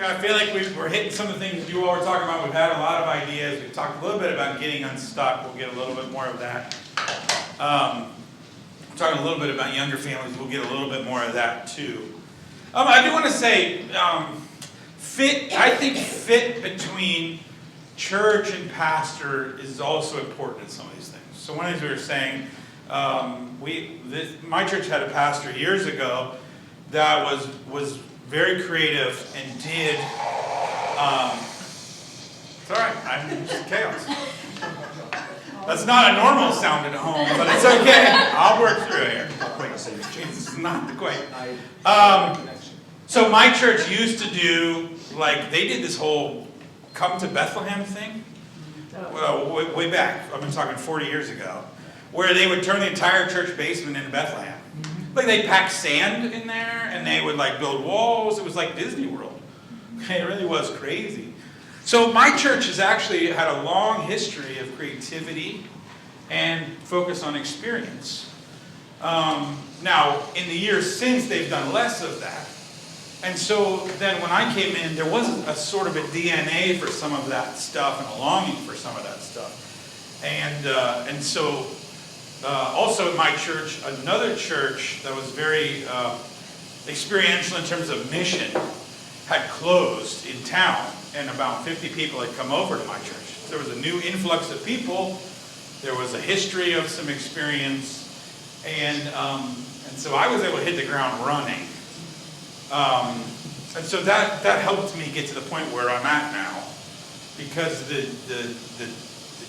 Yeah, I feel like we're hitting some of the things you all were talking about. We've had a lot of ideas. We've talked a little bit about getting unstuck. We'll get a little bit more of that. Talking a little bit about younger families. We'll get a little bit more of that too. I do want to say, I think fit between church and pastor is also important in some of these things. So one of the things we were saying, my church had a pastor years ago that was very creative and did, it's all right, I'm just chaos. That's not a normal sound at home, but it's okay. I'll work through it here. It's not the quake. So my church used to do, like, they did this whole come to Bethlehem thing. Well, way back, I've been talking 40 years ago, where they would turn the entire church basement into Bethlehem. Like they'd pack sand in there, and they would like build walls. It was like Disney World. It really was crazy. So my church has actually had a long history of creativity and focus on experience. Now, in the years since, they've done less of that. And so then when I came in, there wasn't a sort of a DNA for some of that stuff and a longing for some of that stuff. And so also in my church, another church that was very experiential in terms of mission had closed in town, and about 50 people had come over to my church. There was a new influx of people. There was a history of some experience, and so I was able to hit the ground running. And so that helped me get to the point where I'm at now, because the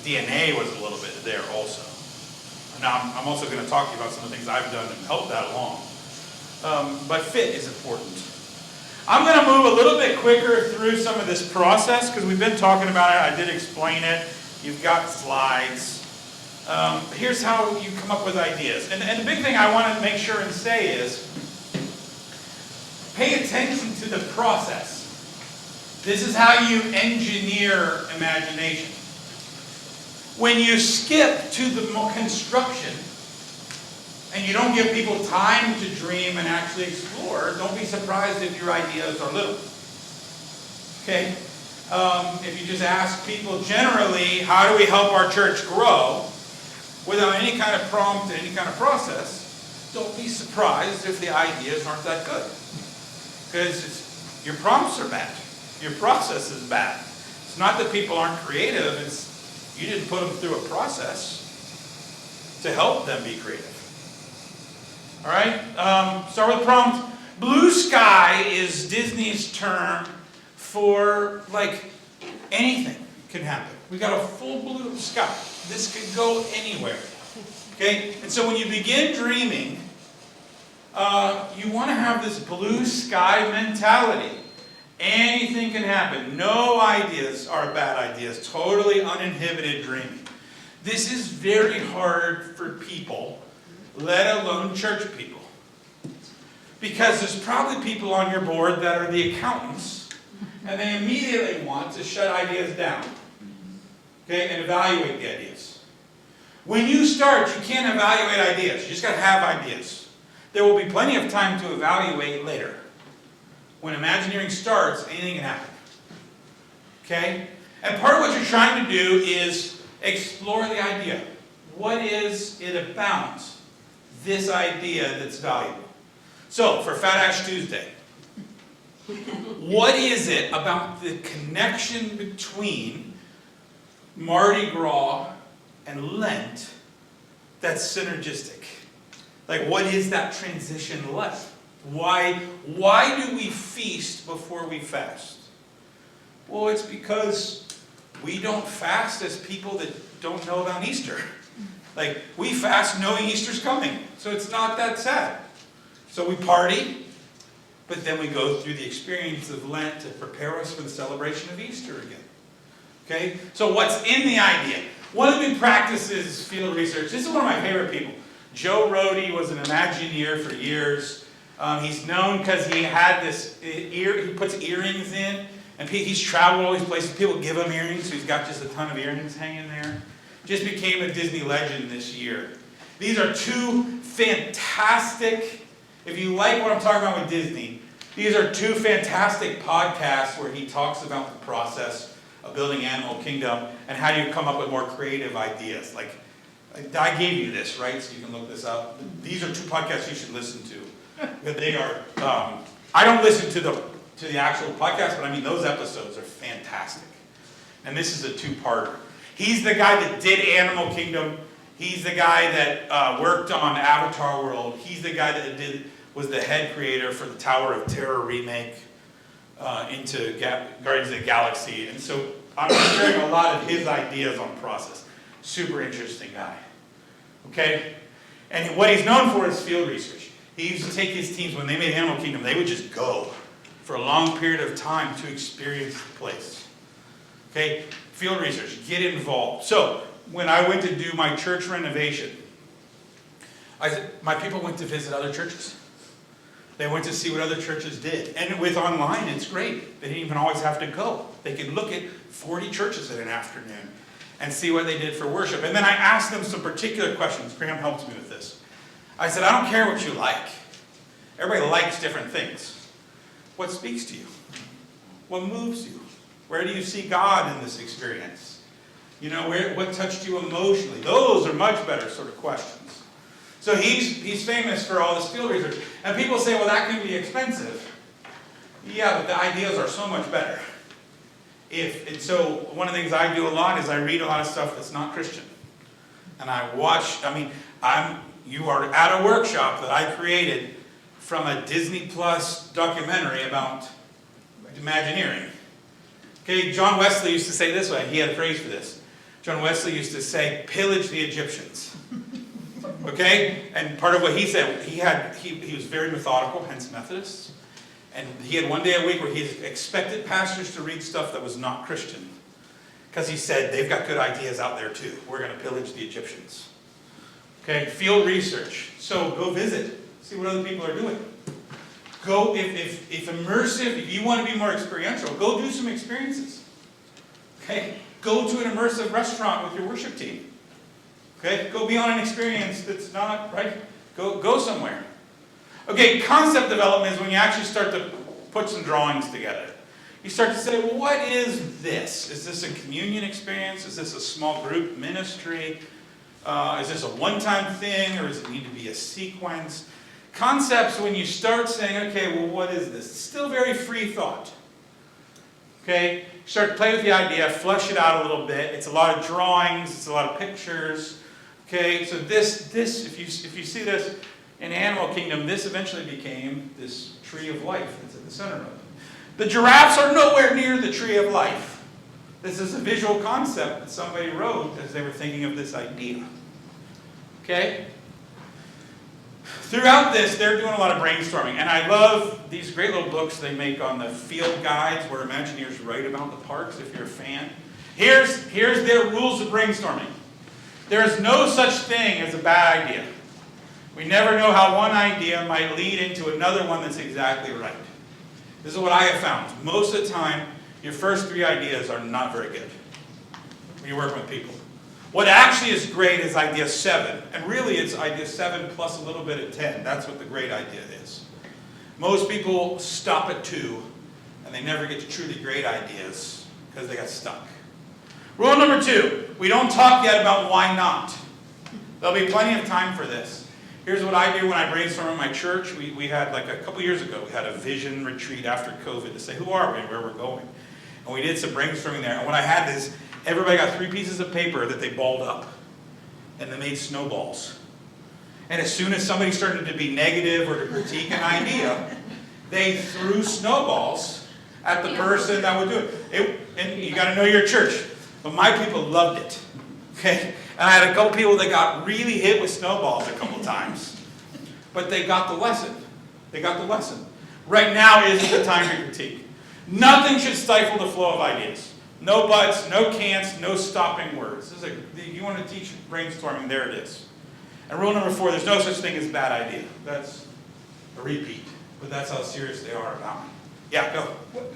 DNA was a little bit there also. Now, I'm also going to talk to you about some of the things I've done to help that along. But fit is important. I'm going to move a little bit quicker through some of this process, because we've been talking about it. I did explain it. You've got slides. Here's how you come up with ideas. And the big thing I want to make sure and say is, pay attention to the process. This is how you engineer imagination. When you skip to the construction and you don't give people time to dream and actually explore, don't be surprised if your ideas are little. Okay? If you just ask people generally, how do we help our church grow, without any kind of prompt, any kind of process, don't be surprised if the ideas aren't that good. Because your prompts are bad. Your process is bad. It's not that people aren't creative, it's you didn't put them through a process to help them be creative. All right? Start with prompt. Blue sky is Disney's term for, like, anything can happen. We got a full blue sky. This could go anywhere. Okay? And so when you begin dreaming, you want to have this blue sky mentality. Anything can happen. No ideas are bad ideas. Totally uninhibited dreaming. This is very hard for people, let alone church people. Because there's probably people on your board that are the accountants, and they immediately want to shut ideas down. Okay, and evaluate the ideas. When you start, you can't evaluate ideas. You just got to have ideas. There will be plenty of time to evaluate later. When Imagineering starts, anything can happen. Okay? And part of what you're trying to do is explore the idea. What is it about this idea that's valuable? So, for Fat Ash Tuesday, what is it about the connection between Mardi Gras and Lent that's synergistic? Like, what is that transition like? Why do we feast before we fast? Well, it's because we don't fast as people that don't know about Easter. Like, we fast knowing Easter's coming, so it's not that sad. So we party, but then we go through the experience of Lent to prepare us for the celebration of Easter again. Okay? So what's in the idea? One of the big practices is field research. This is one of my favorite people. Joe Rohde was an Imagineer for years. He's known because he had this he puts earrings in, and he's traveled all these places. People give him earrings, so he's got just a ton of earrings hanging there. Just became a Disney legend this year. These are two fantastic, if you like what I'm talking about with Disney, These are two fantastic podcasts where he talks about the process of building Animal Kingdom and how you come up with more creative ideas. Like, I gave you this, right? So you can look this up. These are two podcasts you should listen to. But they are, I don't listen to the actual podcast, but I mean, those episodes are fantastic. And this is a two-parter. He's the guy that did Animal Kingdom. He's the guy that worked on Avatar World. He's the guy that was the head creator for the Tower of Terror remake into Guardians of the Galaxy. And so I'm sharing a lot of his ideas on process. Super interesting guy. Okay? And what he's known for is field research. He used to take his teams, when they made Animal Kingdom, they would just go for a long period of time to experience the place. Okay? Field research. Get involved. So, when I went to do my church renovation, my people went to visit other churches. They went to see what other churches did. And with online, it's great. They didn't even always have to go. They could look at 40 churches in an afternoon and see what they did for worship. And then I asked them some particular questions. Graham helped me with this. I said, I don't care what you like. Everybody likes different things. What speaks to you? What moves you? Where do you see God in this experience? You know, what touched you emotionally? Those are much better sort of questions. So he's famous for all this field research. And people say, well, that can be expensive. Yeah, but the ideas are so much better. And so one of the things I do a lot is I read a lot of stuff that's not Christian. And I watch, you are at a workshop that I created from a Disney Plus documentary about Imagineering. Okay, John Wesley used to say this way. He had a phrase for this. John Wesley used to say, pillage the Egyptians. Okay? And part of what he said, he was very methodical, hence Methodists. And he had one day a week where he expected pastors to read stuff that was not Christian. Because he said, they've got good ideas out there too. We're going to pillage the Egyptians. Okay, field research. So go visit. See what other people are doing. Go, if you want to be more experiential, go do some experiences. Okay? Go to an immersive restaurant with your worship team. Okay? Go be on an experience that's not, right? Go somewhere. Okay, concept development is when you actually start to put some drawings together. You start to say, well, what is this? Is this a communion experience? Is this a small group ministry? Is this a one-time thing, or does it need to be a sequence? Concepts, when you start saying, okay, well, what is this? It's still very free thought. Okay? You start to play with the idea, flesh it out a little bit. It's a lot of drawings. It's a lot of pictures. Okay? So this if you see this in Animal Kingdom, this eventually became this tree of life that's at the center of it. The giraffes are nowhere near the tree of life. This is a visual concept that somebody wrote as they were thinking of this idea. Okay? Throughout this, they're doing a lot of brainstorming. And I love these great little books they make on the field guides where Imagineers write about the parks, if you're a fan. Here's their rules of brainstorming. There is no such thing as a bad idea. We never know how one idea might lead into another one that's exactly right. This is what I have found. Most of the time, your first 3 ideas are not very good when you're working with people. What actually is great is idea 7. And really, it's idea 7 plus a little bit at 10. That's what the great idea is. Most people stop at 2, and they never get to truly great ideas because they got stuck. Rule number 2, we don't talk yet about why not. There'll be plenty of time for this. Here's what I do when I brainstorm in my church. We had, like a couple years ago, we had a vision retreat after COVID to say, who are we and where we're going? And we did some brainstorming there. And what I had is, everybody got 3 pieces of paper that they balled up. And they made snowballs. And as soon as somebody started to be negative or to critique an idea, they threw snowballs at the person that would do it. And you got to know your church. But my people loved it. Okay? And I had a couple people that got really hit with snowballs a couple times. But they got the lesson. They got the lesson. Right now isn't the time to critique. Nothing should stifle the flow of ideas. No buts, no can'ts, no stopping words. This is you want to teach brainstorming, there it is. And rule number 4, there's no such thing as bad idea. That's a repeat. But that's how serious they are about it. Yeah, go.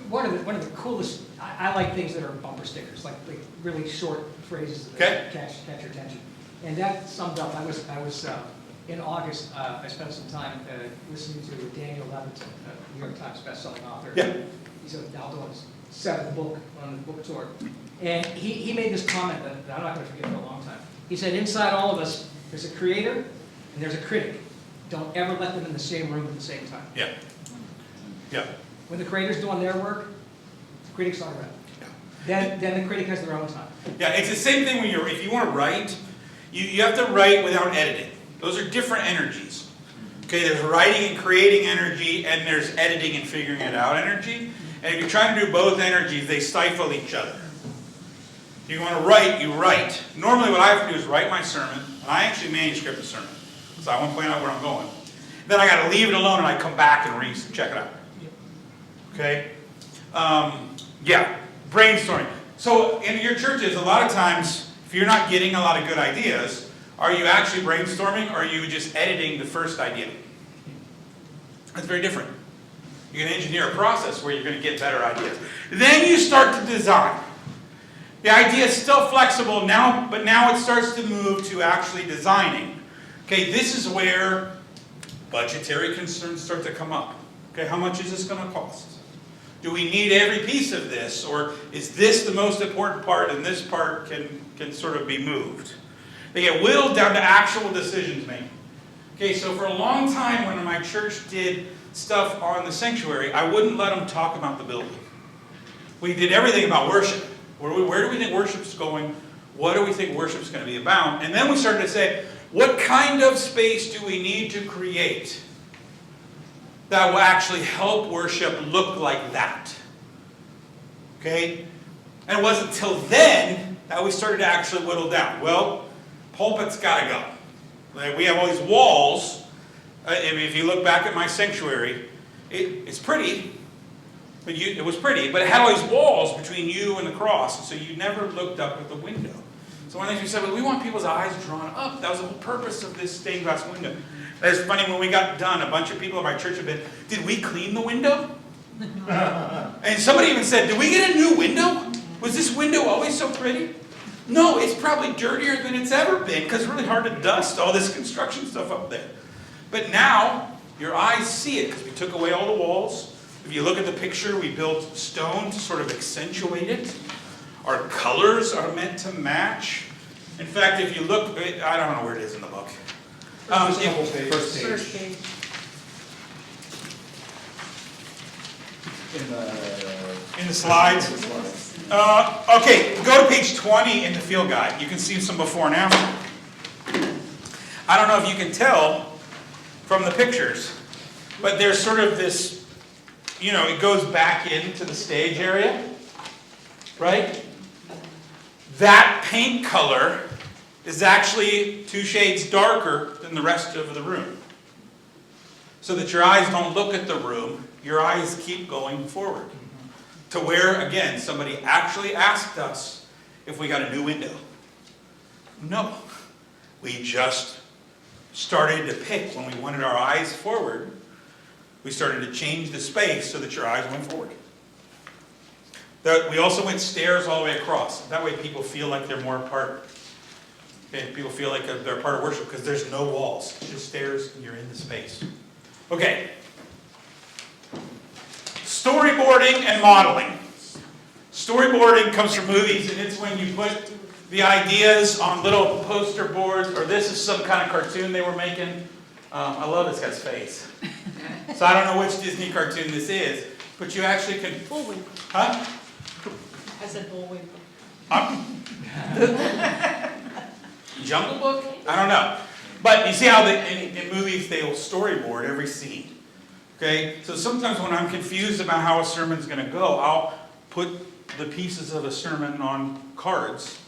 One of the coolest, I like things that are bumper stickers, like really short phrases that catch your attention. And that summed up, I was In August, I spent some time listening to Daniel Levitin, a New York Times bestselling author. Yeah. He's now doing his 7th book on the book tour. And he made this comment that I'm not going to forget for a long time. He said, inside all of us, there's a creator and there's a critic. Don't ever let them in the same room at the same time. Yeah. Yeah. When the creator's doing their work, the critic's not around. Yeah. Then the critic has their own time. Yeah, it's the same thing when if you want to write, you have to write without editing. Those are different energies. Okay, there's writing and creating energy, and there's editing and figuring it out energy. And if you're trying to do both energies, they stifle each other. If you want to write, you write. Normally what I have to do is write my sermon, and I actually manuscript the sermon. So I want to plan out where I'm going. Then I got to leave it alone, and I come back and check it out. Okay? Yeah, brainstorming. So in your churches, a lot of times, if you're not getting a lot of good ideas, are you actually brainstorming, or are you just editing the first idea? That's very different. You can engineer a process where you're going to get better ideas. Then you start to design. The idea is still flexible now, but now it starts to move to actually designing. Okay, this is where budgetary concerns start to come up. Okay, how much is this going to cost? Do we need every piece of this, or is this the most important part and this part can sort of be moved? They get whittled down to actual decisions making. Okay, so for a long time when my church did stuff on the sanctuary, I wouldn't let them talk about the building. We did everything about worship. Where do we think worship's going? What do we think worship's going to be about? And then we started to say, what kind of space do we need to create that will actually help worship look like that? Okay? And it wasn't until then that we started to actually whittle down. Well, pulpit's got to go. We have all these walls. If you look back at my sanctuary, it's pretty. It was pretty, but it had all these walls between you and the cross, so you never looked up at the window. So one of the things we said, well, we want people's eyes drawn up. That was the whole purpose of this stained glass window. It's funny, when we got done, a bunch of people at my church have been, did we clean the window? And somebody even said, did we get a new window? Was this window always so pretty? No, it's probably dirtier than it's ever been, because it's really hard to dust all this construction stuff up there. But now, your eyes see it, because we took away all the walls. If you look at the picture, we built stone to sort of accentuate it. Our colors are meant to match. In fact, if you look, I don't know where it is in the book. First page. In the slides. Okay, go to page 20 in the field guide. You can see some before and after. I don't know if you can tell from the pictures, but there's sort of this, it goes back into the stage area, right? That paint color is actually 2 shades darker than the rest of the room. So that your eyes don't look at the room, your eyes keep going forward. To where, again, somebody actually asked us if we got a new window. No. We just started to pick when we wanted our eyes forward. We started to change the space so that your eyes went forward. We also went stairs all the way across. That way people feel like they're more a part. Okay, people feel like they're a part of worship because there's no walls. It's just stairs and you're in the space. Okay. Storyboarding and modeling. Storyboarding comes from movies, and it's when you put the ideas on little poster boards, or this is some kind of cartoon they were making. I love this guy's face. So I don't know which Disney cartoon this is, but you actually can... Bullwinkle. Huh? I said Bullwinkle. Jungle Book? I don't know. But you see how in movies they'll storyboard every scene. Okay? So sometimes when I'm confused about how a sermon's going to go, I'll put the pieces of a sermon on cards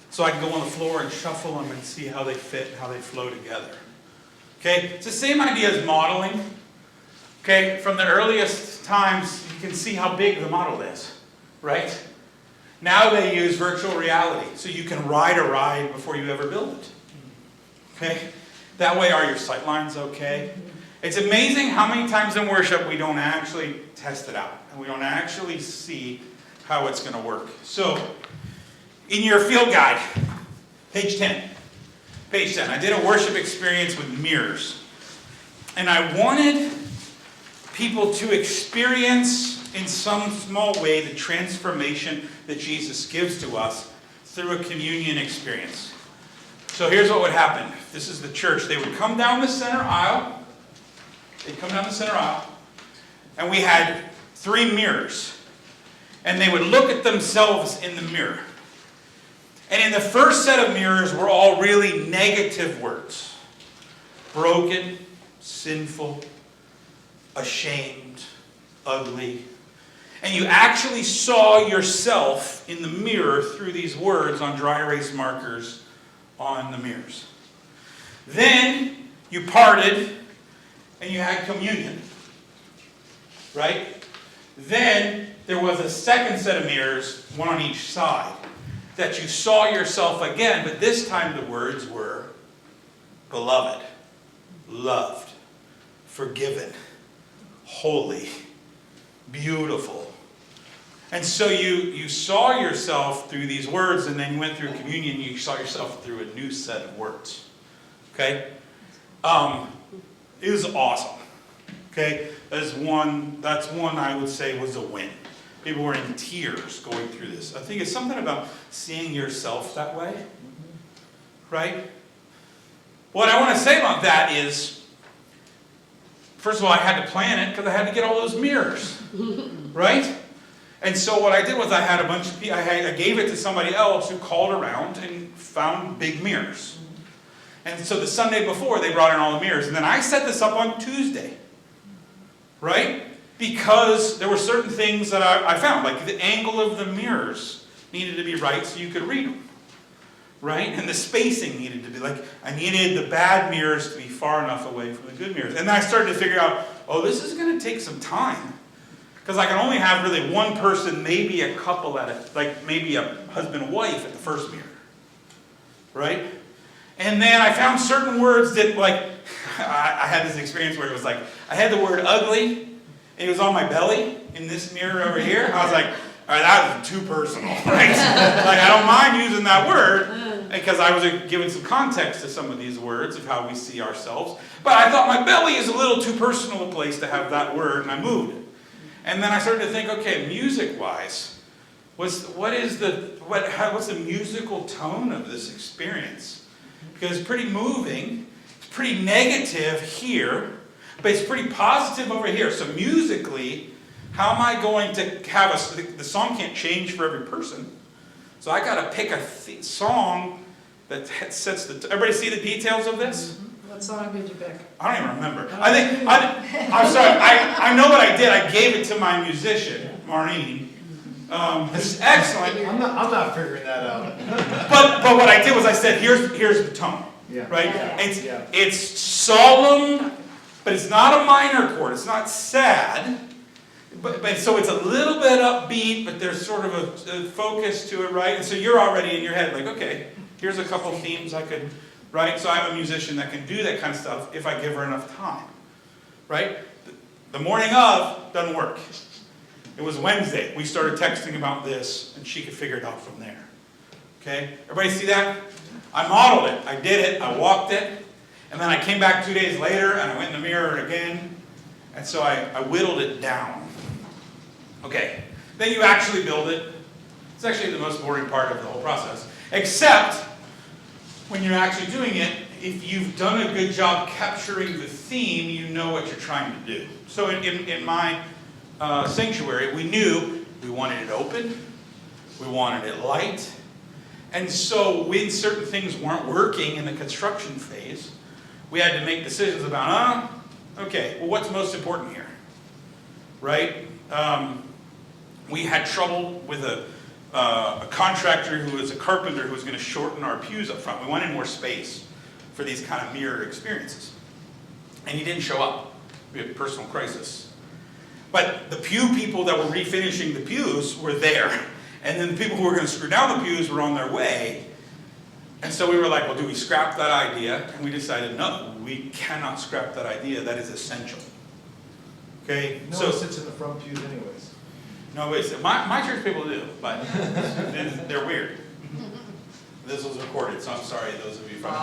so I can go on the floor and shuffle them and see how they fit, how they flow together. Okay? It's the same idea as modeling. Okay? From the earliest times, you can see how big the model is. Right? Now they use virtual reality, so you can ride a ride before you ever build it. Okay? That way, are your sight lines okay? It's amazing how many times in worship we don't actually test it out, and we don't actually see how it's going to work. So, in your field guide, page 10. Page 10. I did a worship experience with mirrors. And I wanted people to experience in some small way the transformation that Jesus gives to us through a communion experience. So here's what would happen. This is the church. They would come down the center aisle. They'd come down the center aisle. And we had 3 mirrors. And they would look at themselves in the mirror. And in the first set of mirrors were all really negative words. Broken, sinful, ashamed, ugly. And you actually saw yourself in the mirror through these words on dry erase markers on the mirrors. Then you parted and you had communion. Right? Then there was a second set of mirrors, one on each side, that you saw yourself again, but this time the words were beloved, loved, forgiven, holy, beautiful. And so you saw yourself through these words, and then you went through communion, you saw yourself through a new set of words. Okay? It was awesome. Okay? That's one I would say was a win. People were in tears going through this. I think it's something about seeing yourself that way. Right? What I want to say about that is, first of all, I had to plan it because I had to get all those mirrors. Right? And so what I did was I had a bunch of people, I gave it to somebody else who called around and found big mirrors. And so the Sunday before, they brought in all the mirrors. And then I set this up on Tuesday. Right? Because there were certain things that I found, like the angle of the mirrors needed to be right so you could read them. Right? And the spacing needed to be, like, I needed the bad mirrors to be far enough away from the good mirrors. And then I started to figure out, oh, this is going to take some time. Because I can only have really one person, maybe a couple at it, like maybe a husband and wife at the first mirror. Right? And then I found certain words that, like, I had this experience where it was like, I had the word ugly, and it was on my belly in this mirror over here. I was like, all right, that was too personal, right? Like, I don't mind using that word, because I was giving some context to some of these words of how we see ourselves. But I thought my belly is a little too personal a place to have that word, and I moved it. And then I started to think, okay, music-wise, what's the musical tone of this experience? Because it's pretty moving, it's pretty negative here, but it's pretty positive over here. So musically, how am I going to have the song can't change for every person. So I got to pick a song that sets everybody see the details of this? What song did you pick? I don't even remember. I'm sorry. I know what I did. I gave it to my musician, Maureen. Who's excellent. I'm not figuring that out. But what I did was I said, here's the tone. Yeah. Right? Yeah. It's solemn, but it's not a minor chord. It's not sad. But so it's a little bit upbeat, but there's sort of a focus to it, right? And so you're already in your head like, okay, here's a couple themes I could. Right? So I'm a musician that can do that kind of stuff if I give her enough time. Right? The morning of doesn't work. It was Wednesday. We started texting about this, and she could figure it out from there. Okay? Everybody see that? I modeled it. I did it. I walked it. And then I came back 2 days later, and I went in the mirror again. And so I whittled it down. Okay. Then you actually build it. It's actually the most boring part of the whole process. Except when you're actually doing it, if you've done a good job capturing the theme, you know what you're trying to do. So in my sanctuary, we knew we wanted it open, we wanted it light, and so when certain things weren't working in the construction phase, we had to make decisions about, okay, well, what's most important here, right? We had trouble with a contractor who was a carpenter who was going to shorten our pews up front. We wanted more space for these kind of mirror experiences. And he didn't show up. We had a personal crisis. But the pew people that were refinishing the pews were there. And then the people who were going to screw down the pews were on their way. And so we were like, well, do we scrap that idea? And we decided, no, we cannot scrap that idea. That is essential. Okay? No one sits in the front pews anyways. No, wait, my church people do, but they're weird. This was recorded, so I'm sorry, those of you from.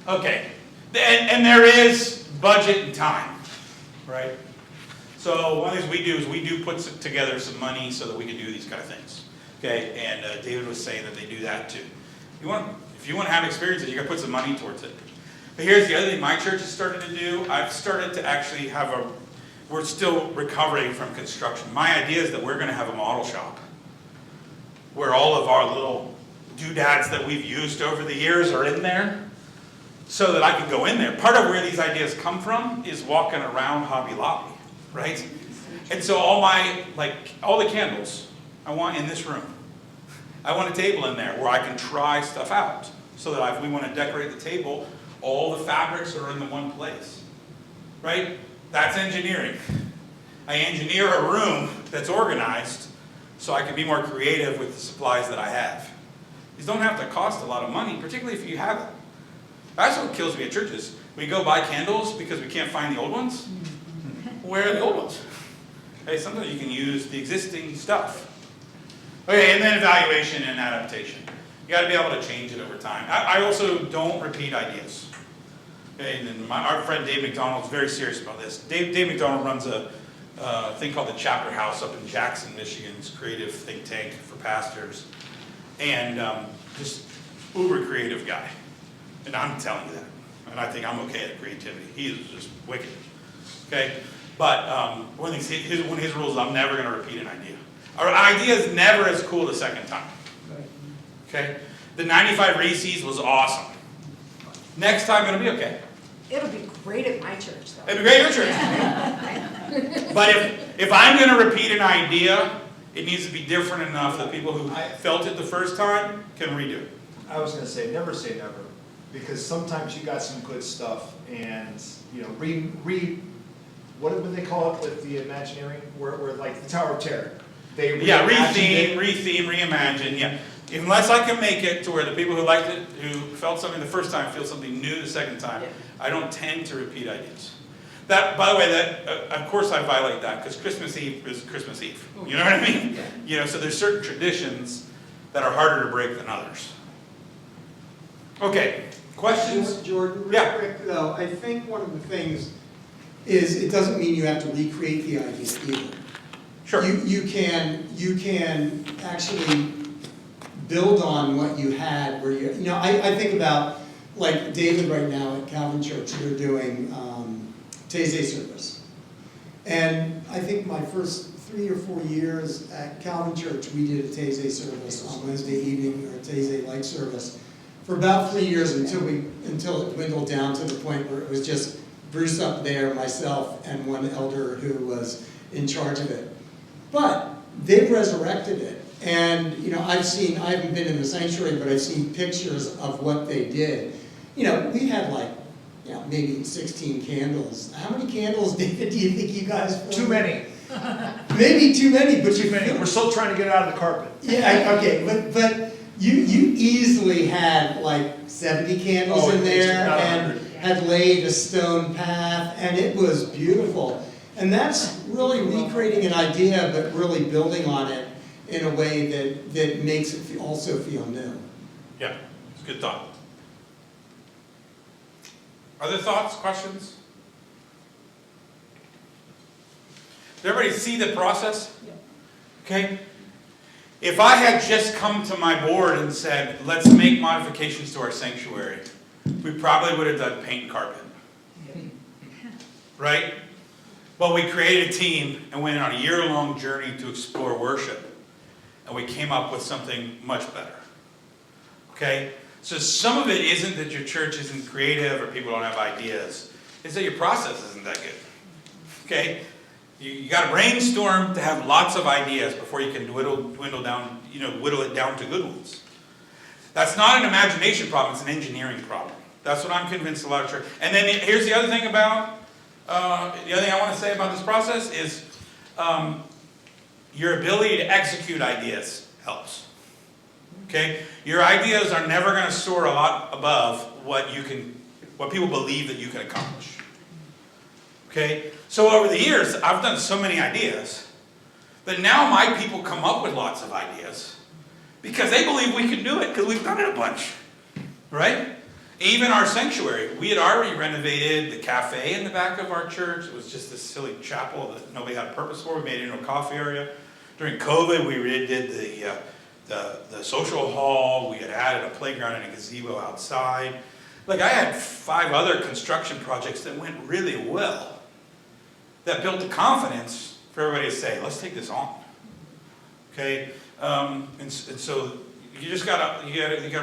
Okay, and there is budget and time, right? So one of the things we do is we do put together some money so that we can do these kind of things. Okay, and David was saying that they do that too. If you want to have experiences, you got to put some money towards it. But here's the other thing my church has started to do. I've started to actually we're still recovering from construction. My idea is that we're going to have a model shop where all of our little doodads that we've used over the years are in there so that I can go in there. Part of where these ideas come from is walking around Hobby Lobby, right? And so all the candles I want in this room. I want a table in there where I can try stuff out so that if we want to decorate the table, all the fabrics are in the one place, right? That's engineering. I engineer a room that's organized so I can be more creative with the supplies that I have. These don't have to cost a lot of money, particularly if you have it. That's what kills me at churches. We go buy candles because we can't find the old ones. Where are the old ones? Hey, sometimes you can use the existing stuff. Okay, and then evaluation and adaptation. You got to be able to change it over time. I also don't repeat ideas. Okay, and then our friend Dave McDonald is very serious about this. Dave McDonald runs a thing called the Chapter House up in Jackson, Michigan's creative think tank for pastors. And just uber creative guy. And I'm telling you that. And I think I'm okay at creativity. He is just wicked. Okay? But one of his rules is I'm never going to repeat an idea. Our idea is never as cool the second time. Okay? The 95 Reese's was awesome. Next time it'll be okay. It'll be great at my church, though. It'll be great at your church. But if I'm going to repeat an idea, it needs to be different enough that people who felt it the first time can redo it. I was gonna say never, because sometimes you got some good stuff and, you know, what did they call it with the Imagineering, where like the Tower of Terror? They retheme, reimagine, yeah. Unless I can make it to where the people who liked it, who felt something the first time, feel something new the second time, I don't tend to repeat ideas. That, by the way, of course I violate that, because Christmas Eve is Christmas Eve. You know what I mean? You know, so there's certain traditions that are harder to break than others. Okay, questions? Jordan, real Yeah. quick though, I think one of the things is it doesn't mean you have to recreate the idea either. Sure. You can actually build on what you had where you know, I think about like David right now at Calvin Church, they're doing Taizé service. And I think my first 3 or 4 years at Calvin Church, we did a Taizé service on Wednesday evening, or a Taizé-like service, for about 3 years until it dwindled down to the point where it was just Bruce up there, myself, and one elder who was in charge of it. But they've resurrected it. And, you know, I haven't been in the sanctuary, but I've seen pictures of what they did. You know, we had like, you know, maybe 16 candles. How many candles, David, do you think you guys filmed? Too many. Maybe too many, but Too many. We're still trying to get it out of the carpet. Yeah, okay, but you easily had like 70 candles in there and had laid a stone path, and it was beautiful. And that's really recreating an idea, but really building on it in a way that makes it also feel new. Yeah, it's a good thought. Other thoughts, questions? Does everybody see the process? Yeah. Okay? If I had just come to my board and said, let's make modifications to our sanctuary, we probably would have done paint and carpet. Right? But we created a team and went on a year-long journey to explore worship. And we came up with something much better. Okay? So some of it isn't that your church isn't creative or people don't have ideas. It's that your process isn't that good. Okay? You got to brainstorm to have lots of ideas before you can whittle it down to good ones. That's not an imagination problem, it's an engineering problem. That's what I'm convinced a lot of church. And then here's the other thing about, the other thing I want to say about this process is your ability to execute ideas helps. Okay? Your ideas are never going to soar a lot above what people believe that you can accomplish. Okay? So over the years, I've done so many ideas But now my people come up with lots of ideas because they believe we can do it because we've done it a bunch, right? Even our sanctuary, we had already renovated the cafe in the back of our church. It was just this silly chapel that nobody had a purpose for. We made it into a coffee area. During COVID, we redid the social hall. We had added a playground and a gazebo outside. Like, I had 5 other construction projects that went really well, that built the confidence for everybody to say, let's take this on. Okay? And so you just gotta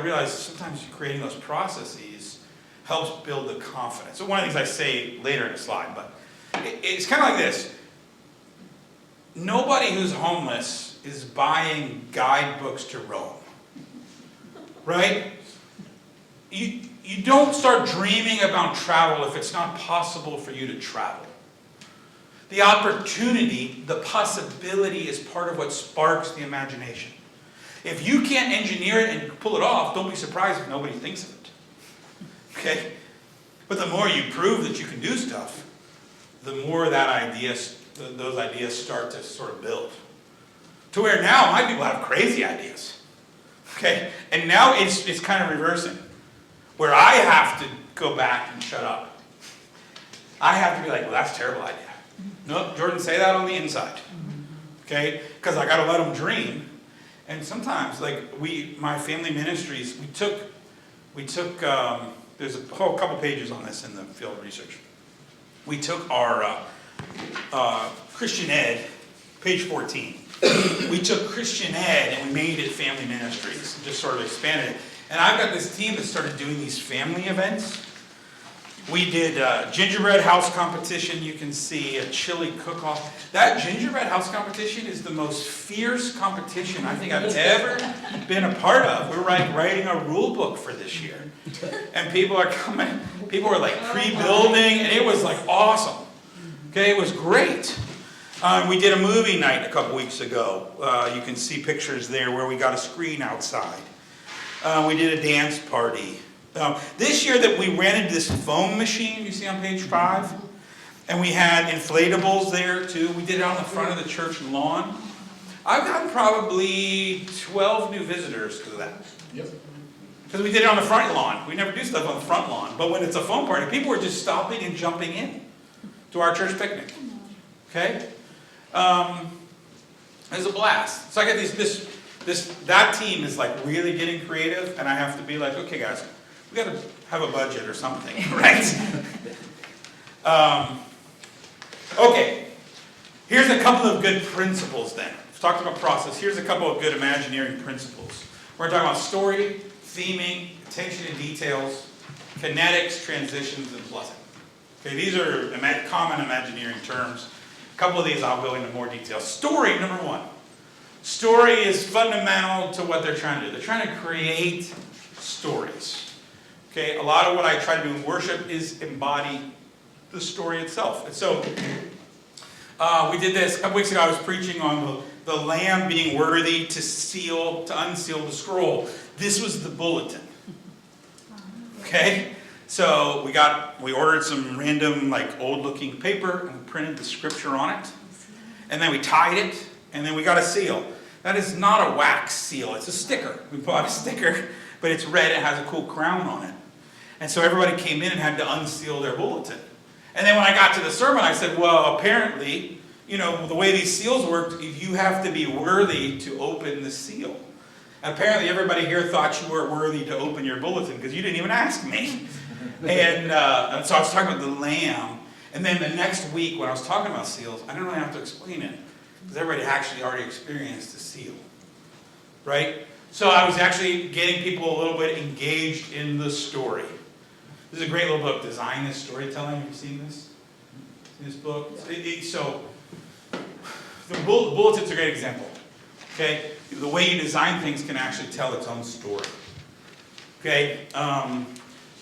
realize sometimes creating those processes helps build the confidence. So one of the things I say later in the slide, but it's kind of like this. Nobody who's homeless is buying guidebooks to Rome, right? You don't start dreaming about travel if it's not possible for you to travel. The opportunity, the possibility is part of what sparks the imagination. If you can't engineer it and pull it off, don't be surprised if nobody thinks of it. Okay? But the more you prove that you can do stuff, the more those ideas start to sort of build. To where now my people have crazy ideas. Okay? And now it's kind of reversing. Where I have to go back and shut up. I have to be like, well, that's a terrible idea. Nope, Jordan, say that on the inside. Okay? Because I got to let them dream. And sometimes, like my family ministries, we took. There's a whole couple pages on this in the field research. We took our Christian Ed, page 14. We took Christian Ed and we made it family ministries, and just sort of expanded it. And I've got this team that started doing these family events. We did a gingerbread house competition. You can see a chili cook-off. That gingerbread house competition is the most fierce competition I think I've ever been a part of. We're writing a rule book for this year. And people are coming. People were like pre-building, and it was like awesome. Okay, it was great. We did a movie night a couple weeks ago. You can see pictures there where we got a screen outside. We did a dance party. This year that we rented this foam machine, you see on page 5, and we had inflatables there too. We did it on the front of the church lawn. I've gotten probably 12 new visitors because of that. Yep. Because we did it on the front lawn. We never do stuff on the front lawn. But when it's a foam party, people are just stopping and jumping in to our church picnic. Okay? It's a blast. So I got that team is like really getting creative, and I have to be like, okay guys, we got to have a budget or something, right? Okay, here's a couple of good principles then. We've talked about process. Here's a couple of good Imagineering principles. We're talking about story, theming, attention to details, kinetics, transitions, and plussing. Okay, these are common Imagineering terms. A couple of these I'll go into more detail. Story, number 1. Story is fundamental to what they're trying to do. They're trying to create stories. Okay, a lot of what I try to do in worship is embody the story itself. And so, we did this a couple weeks ago. I was preaching on the Lamb being worthy to unseal the scroll. This was the bulletin. Okay, so we ordered some random like old-looking paper and we printed the scripture on it, and then we tied it, and then we got a seal. That is not a wax seal; it's a sticker. We bought a sticker, but it's red. It has a cool crown on it. And so everybody came in and had to unseal their bulletin. And then when I got to the sermon, I said, well, apparently, the way these seals worked, you have to be worthy to open the seal. And apparently everybody here thought you were worthy to open your bulletin because you didn't even ask me. And so I was talking about the Lamb. And then the next week when I was talking about seals, I didn't really have to explain it because everybody actually already experienced the seal. Right? So I was actually getting people a little bit engaged in the story. This is a great little book, Design is Storytelling. Have you seen this? Seen this book? So, the bulletin's a great example. Okay? The way you design things can actually tell its own story. Okay? The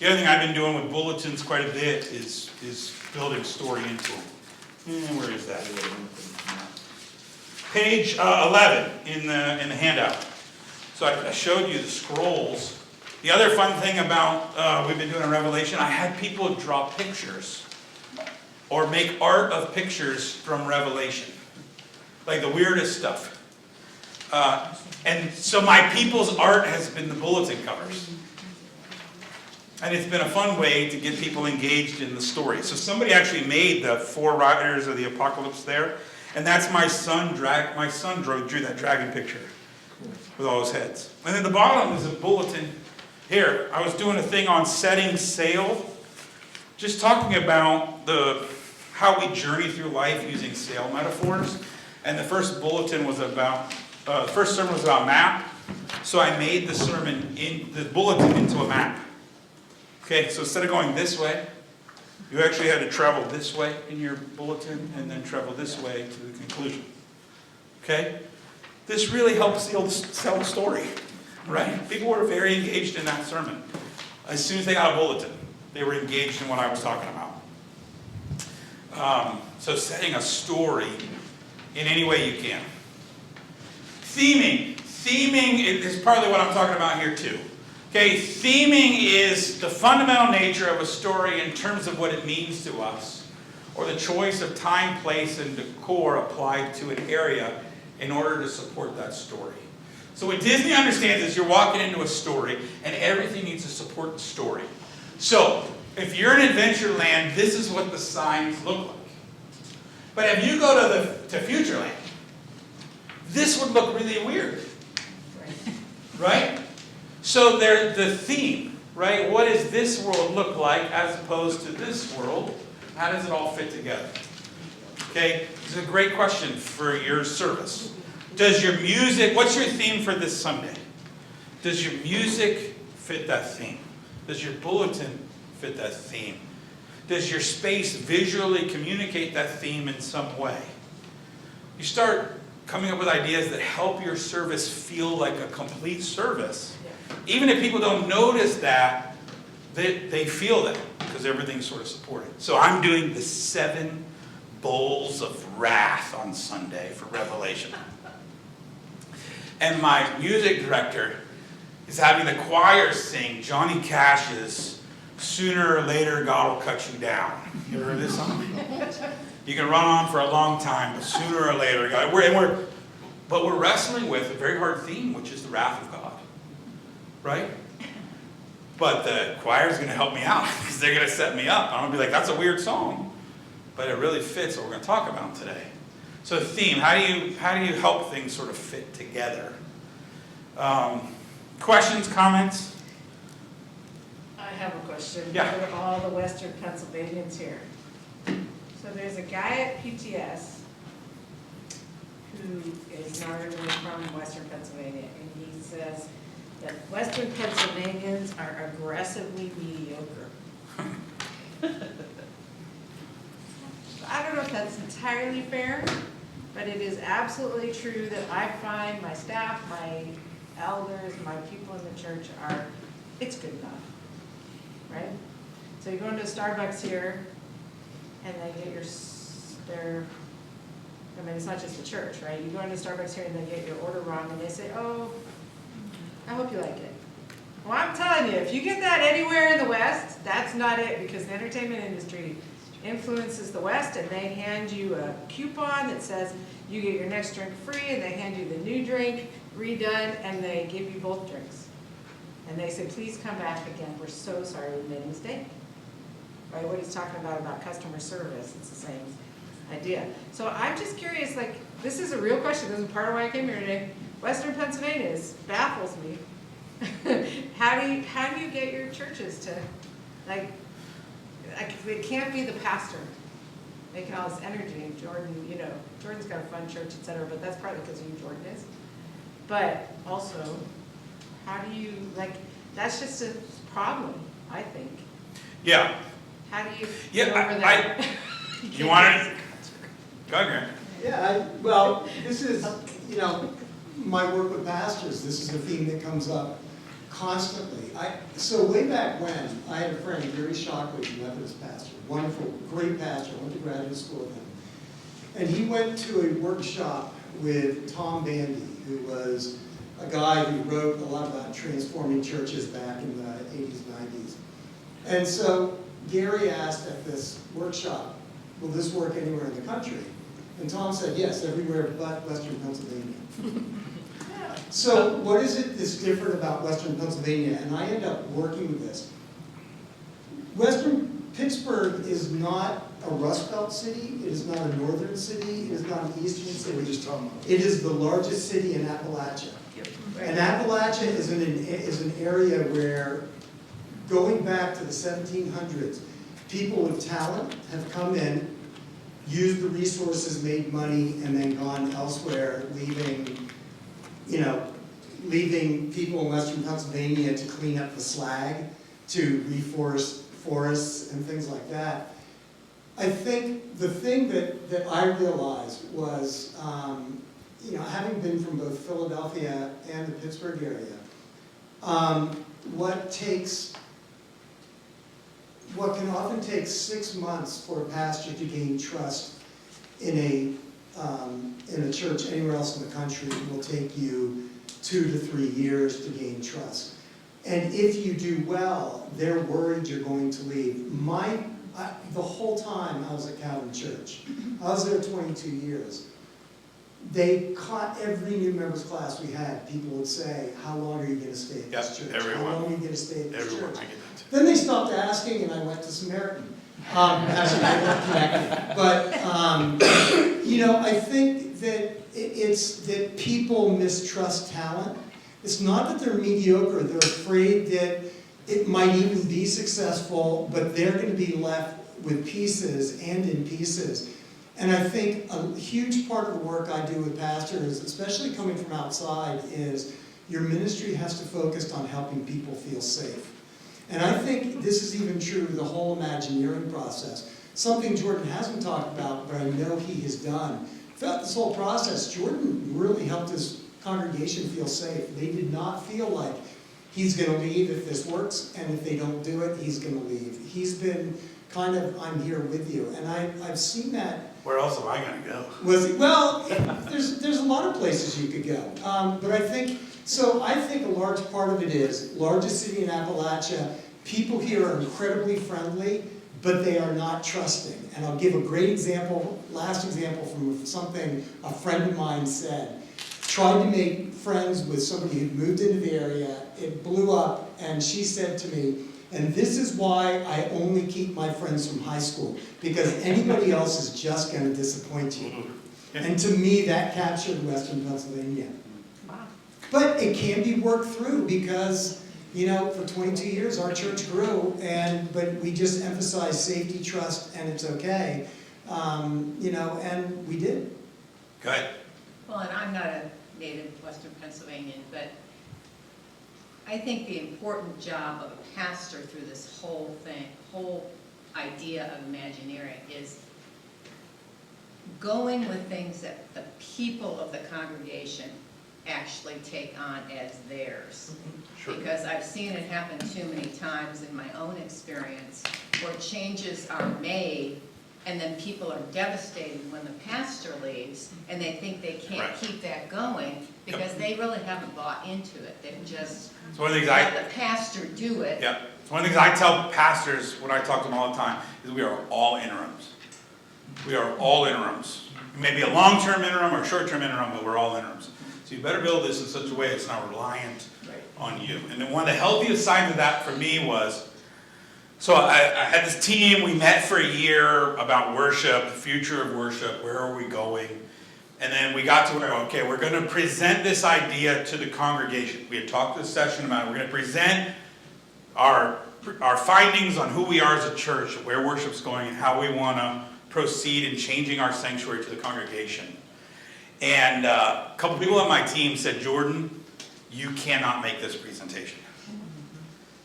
other thing I've been doing with bulletins quite a bit is building story into them. Where is that? Page 11 in the handout. So I showed you the scrolls. The other fun thing about we've been doing in Revelation, I had people draw pictures or make art of pictures from Revelation. like the weirdest stuff. And so my people's art has been the bulletin covers. And it's been a fun way to get people engaged in the story. So somebody actually made the 4 riders of the apocalypse there. And that's my son drew that dragon picture with all his heads. And then the bottom is a bulletin. Here, I was doing a thing on setting sail, just talking about how we journey through life using sail metaphors. And the first bulletin was about, the first sermon was about map. So I made the bulletin into a map. Okay, so instead of going this way, you actually had to travel this way in your bulletin and then travel this way to the conclusion. Okay? This really helps tell the story, right? People were very engaged in that sermon. As soon as they got a bulletin, they were engaged in what I was talking about. So setting a story in any way you can. Theming. Theming is partly what I'm talking about here too. Okay, theming is the fundamental nature of a story in terms of what it means to us, or the choice of time, place, and decor applied to an area in order to support that story. So what Disney understands is you're walking into a story, and everything needs to support the story. So, if you're in Adventureland, this is what the signs look like. But if you go to Futureland, this would look really weird. Right? So the theme, right? What does this world look like as opposed to this world? How does it all fit together? Okay, this is a great question for your service. Does your music, what's your theme for this Sunday? Does your music fit that theme? Does your bulletin fit that theme? Does your space visually communicate that theme in some way? You start coming up with ideas that help your service feel like a complete service. Even if people don't notice that, they feel that because everything's sort of supported. So I'm doing the 7 bowls of wrath on Sunday for Revelation. And my music director is having the choir sing Johnny Cash's Sooner or Later God Will Cut You Down. You ever heard this song? You can run on for a long time, but sooner or later, God. We're wrestling with a very hard theme, which is the wrath of God. Right? But the choir is going to help me out because they're going to set me up. I'm going to be like, that's a weird song. But it really fits what we're going to talk about today. So theme, how do you help things sort of fit together? Questions, comments? I have a question Yeah. for all the Western Pennsylvanians here. So there's a guy at PTS who is not originally from Western Pennsylvania, and he says that Western Pennsylvanians are aggressively mediocre. I don't know if that's entirely fair, but it is absolutely true that I find my staff, my elders, my people in the church it's good enough, right? So you go into a Starbucks here, and they get it's not just the church, right? You go into Starbucks here and they get your order wrong, and they say, oh, I hope you like it. Well, I'm telling you, if you get that anywhere in the West, that's not it, because the entertainment industry influences the West, and they hand you a coupon that says you get your next drink free, and they hand you the new drink redone, and they give you both drinks. And they say, please come back again. We're so sorry we made a mistake. Right? What he's talking about customer service, it's the same idea. So I'm just curious, like, this is a real question. This is part of why I came here today. Western Pennsylvania baffles me. How do you get your churches to, like, it can't be the pastor making all this energy. Jordan's got a fun church, etc., but that's partly because of who Jordan is. But also, how do you, that's just a problem, I think. Yeah. How do you get over that? You want to? Go ahead, Grant. Yeah, well, this is, my work with pastors, this is a theme that comes up constantly. So way back when, I had a friend, Gary Shockley, a Methodist pastor, wonderful, great pastor, I went to graduate school with him. And he went to a workshop with Tom Bandy, who was a guy who wrote a lot about transforming churches back in the 80s, 90s. And so Gary asked at this workshop, will this work anywhere in the country? And Tom said, yes, everywhere but Western Pennsylvania. So what is it that's different about Western Pennsylvania? And I end up working with this. Western Pittsburgh is not a Rust Belt city. It is not a northern city. It is not an eastern city. We're just talking about. It is the largest city in Appalachia. And Appalachia is an area where, going back to the 1700s, people with talent have come in, used the resources, made money, and then gone elsewhere, leaving people in Western Pennsylvania to clean up the slag, to reforest forests and things like that. I think the thing that I realized was, having been from both Philadelphia and the Pittsburgh area, what can often take 6 months for a pastor to gain trust in a church anywhere else in the country will take you 2 to 3 years to gain trust. And if you do well, they're worried you're going to leave. The whole time I was at Calvin Church, I was there 22 years. They caught every new members class we had. People would say, how long are you going to stay at this church? Everyone. How long are you going to stay at this Everyone, church? I get that too. Then they stopped asking, and I went to Samaritan. Actually, they weren't connected. But, I think that it's that people mistrust talent. It's not that they're mediocre. They're afraid that it might even be successful, but they're going to be left with pieces and in pieces. And I think a huge part of the work I do with pastors, especially coming from outside, is your ministry has to focus on helping people feel safe. And I think this is even true of the whole Imagineering process. Something Jordan hasn't talked about, but I know he has done. Throughout this whole process, Jordan really helped his congregation feel safe. They did not feel like he's going to leave if this works, and if they don't do it, he's going to leave. He's been kind of, I'm here with you. And I've seen that. Where else am I going to go? There's a lot of places you could go. But I think a large part of it is, largest city in Appalachia, people here are incredibly friendly, but they are not trusting. And I'll give a great example, last example from something a friend of mine said. Tried to make friends with somebody who'd moved into the area, it blew up, and she said to me, and this is why I only keep my friends from high school, because anybody else is just going to disappoint you. And to me, that captured Western Pennsylvania. Wow. But it can be worked through because, for 22 years our church grew, but we just emphasized safety, trust, and it's okay. And we did. Good. Well, and I'm not a native Western Pennsylvanian, but I think the important job of a pastor through this whole idea of Imagineering is going with things that the people of the congregation actually take on as theirs. Sure. Because I've seen it happen too many times in my own experience where changes are made and then people are devastated when the pastor leaves and they think they can't Right. keep that going because they really haven't bought into it. They've just It's one of the things let the pastor do it. Yeah. It's one of the things I tell pastors when I talk to them all the time is we are all interims. We are all interims. It may be a long-term interim or a short-term interim, but we're all interims. So you better build this in such a way it's not reliant on you. And then one of the healthiest sides of that for me was, so I had this team, we met for a year about worship, the future of worship, where are we going? And then we got to where, okay, we're going to present this idea to the congregation. We had talked this session about it. We're going to present our findings on who we are as a church, where worship's going, and how we want to proceed in changing our sanctuary to the congregation. And a couple people on my team said, Jordan, you cannot make this presentation.